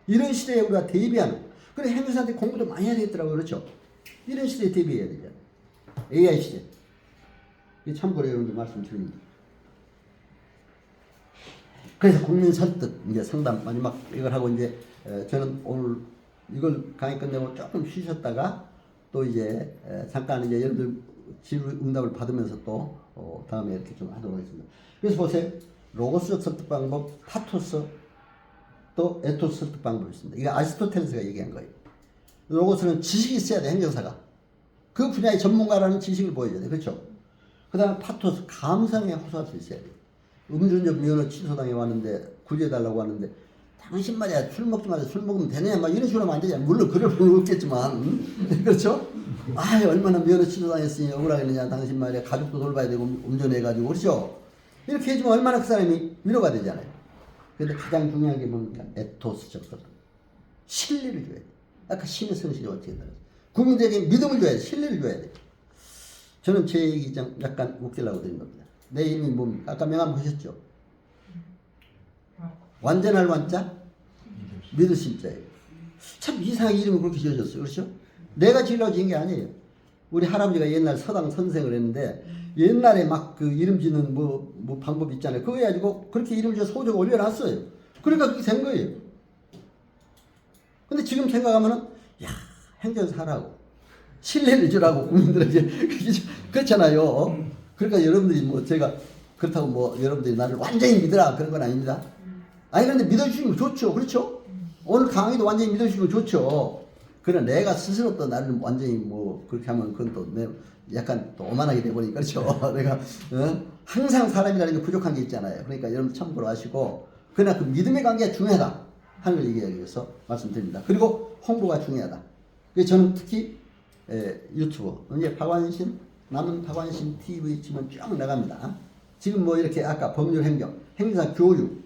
이런 시대에 우리가 대비하는 그래 행정사들이 공부도 많이 해야 되겠더라고요. 그렇죠? 이런 시대에 대비해야 되잖아요. AI 시대. 참고로 여러분들 말씀드립니다. 그래서 국민 설득 이제 상담 마지막 이걸 하고 이제 저는 오늘 이걸 강의 끝내고 조금 쉬셨다가 또 이제 잠깐 이제 여러분들 질문 응답을 받으면서 또 다음에 이렇게 좀 하도록 하겠습니다. 그래서 보세요. 로고스적 설득 방법, 파토스 또 에토스 설득 방법이 있습니다. 이게 아리스토텔레스가 얘기한 거예요. 로고스는 지식이 있어야 돼. 행정사가. 그 분야의 전문가라는 지식을 보여줘야 돼. 그렇죠? 그 다음에 파토스, 감성에 호소할 수 있어야 돼. 음주운전 면허 취소당해 왔는데 구제해달라고 하는데 당신 말이야 술 먹지 말자 술 먹으면 되냐 막 이런 식으로 하면 안 되잖아. 물론 그럴 필요는 없겠지만 그렇죠? 얼마나 면허 취소당했으니 억울하겠느냐 당신 말이야 가족도 돌봐야 되고 운전해가지고 그렇죠? 이렇게 해주면 얼마나 그 사람이 위로가 되잖아요. 근데 가장 중요한 게 뭡니까? 에토스적 설득. 신뢰를 줘야 돼. 아까 신의 성실이 어떻게 되나 국민들에게 믿음을 줘야 돼. 신뢰를 줘야 돼. 저는 제 얘기 좀 약간 웃기려고 드린 겁니다. 내 이름이 뭡니까? 아까 명함 보셨죠? 완전할 완자? 믿을 심자예요. 참 이상하게 이름이 그렇게 지어졌어요. 그렇죠? 내가 지으려고 지은 게 아니에요. 우리 할아버지가 옛날 서당 선생을 했는데 옛날에 막 그 이름 짓는 뭐 방법 있잖아요. 그거 해가지고 그렇게 이름 지어 소적 올려놨어요. 그러니까 그렇게 된 거예요. 근데 지금 생각하면은 행정사라고 신뢰를 주라고 국민들에게 그렇잖아요. 그러니까 여러분들이 뭐 제가 그렇다고 뭐 여러분들이 나를 완전히 믿으라 그런 건 아닙니다. 그런데 믿어주시면 좋죠. 그렇죠? 오늘 강의도 완전히 믿어주시면 좋죠. 그러나 내가 스스로 또 나를 완전히 뭐 그렇게 하면 그건 또 약간 또 오만하게 돼버리니까 그렇죠. 내가 항상 사람이라는 게 부족한 게 있잖아요. 그러니까 여러분 참고로 하시고 그러나 그 믿음의 관계가 중요하다 하는 걸 얘기하기 위해서 말씀드립니다. 그리고 홍보가 중요하다. 그래서 저는 특히 유튜브 이제 박완신 남은 박완신 TV 치면 쭉 나갑니다. 지금 뭐 이렇게 아까 법률 행정, 행사 교육,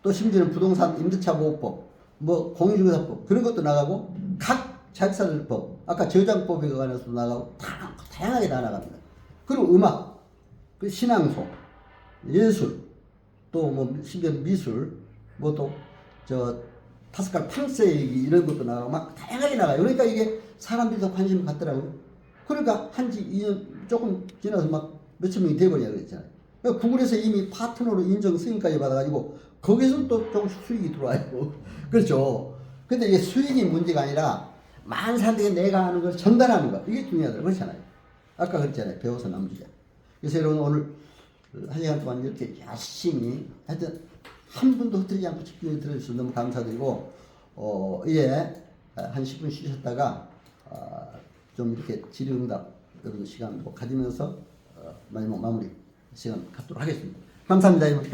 또 심지어는 부동산 임대차 보호법, 뭐 공인중개사법 그런 것도 나가고 각 자기사들법, 아까 저장법에 관해서도 나가고 다양하게 다 나갑니다. 그리고 음악, 그 신앙소, 예술, 또 뭐 심지어 미술, 뭐 또 저 파스칼 프랑스 얘기 이런 것도 나가고 막 다양하게 나가요. 그러니까 이게 사람들이 더 관심을 갖더라고요. 그러니까 한지 2년 조금 지나서 막 몇천 명이 돼버려야 그랬잖아요. 그러니까 구글에서 이미 파트너로 인정 승인까지 받아가지고 거기서 또 조금씩 수익이 들어와요. 그렇죠. 근데 이게 수익이 문제가 아니라 많은 사람들이 내가 하는 걸 전달하는 거 이게 중요하더라고요. 그렇잖아요. 아까 그랬잖아요. 배워서 남주자. 그래서 여러분 오늘 한 시간 동안 이렇게 열심히 하여튼 한 분도 흐트리지 않고 집중해 들어주셔서 너무 감사드리고 한 10분 쉬셨다가 좀 이렇게 질의응답 여러분 시간 가지면서 마지막 마무리 시간 갖도록 하겠습니다. 감사합니다. 여러분.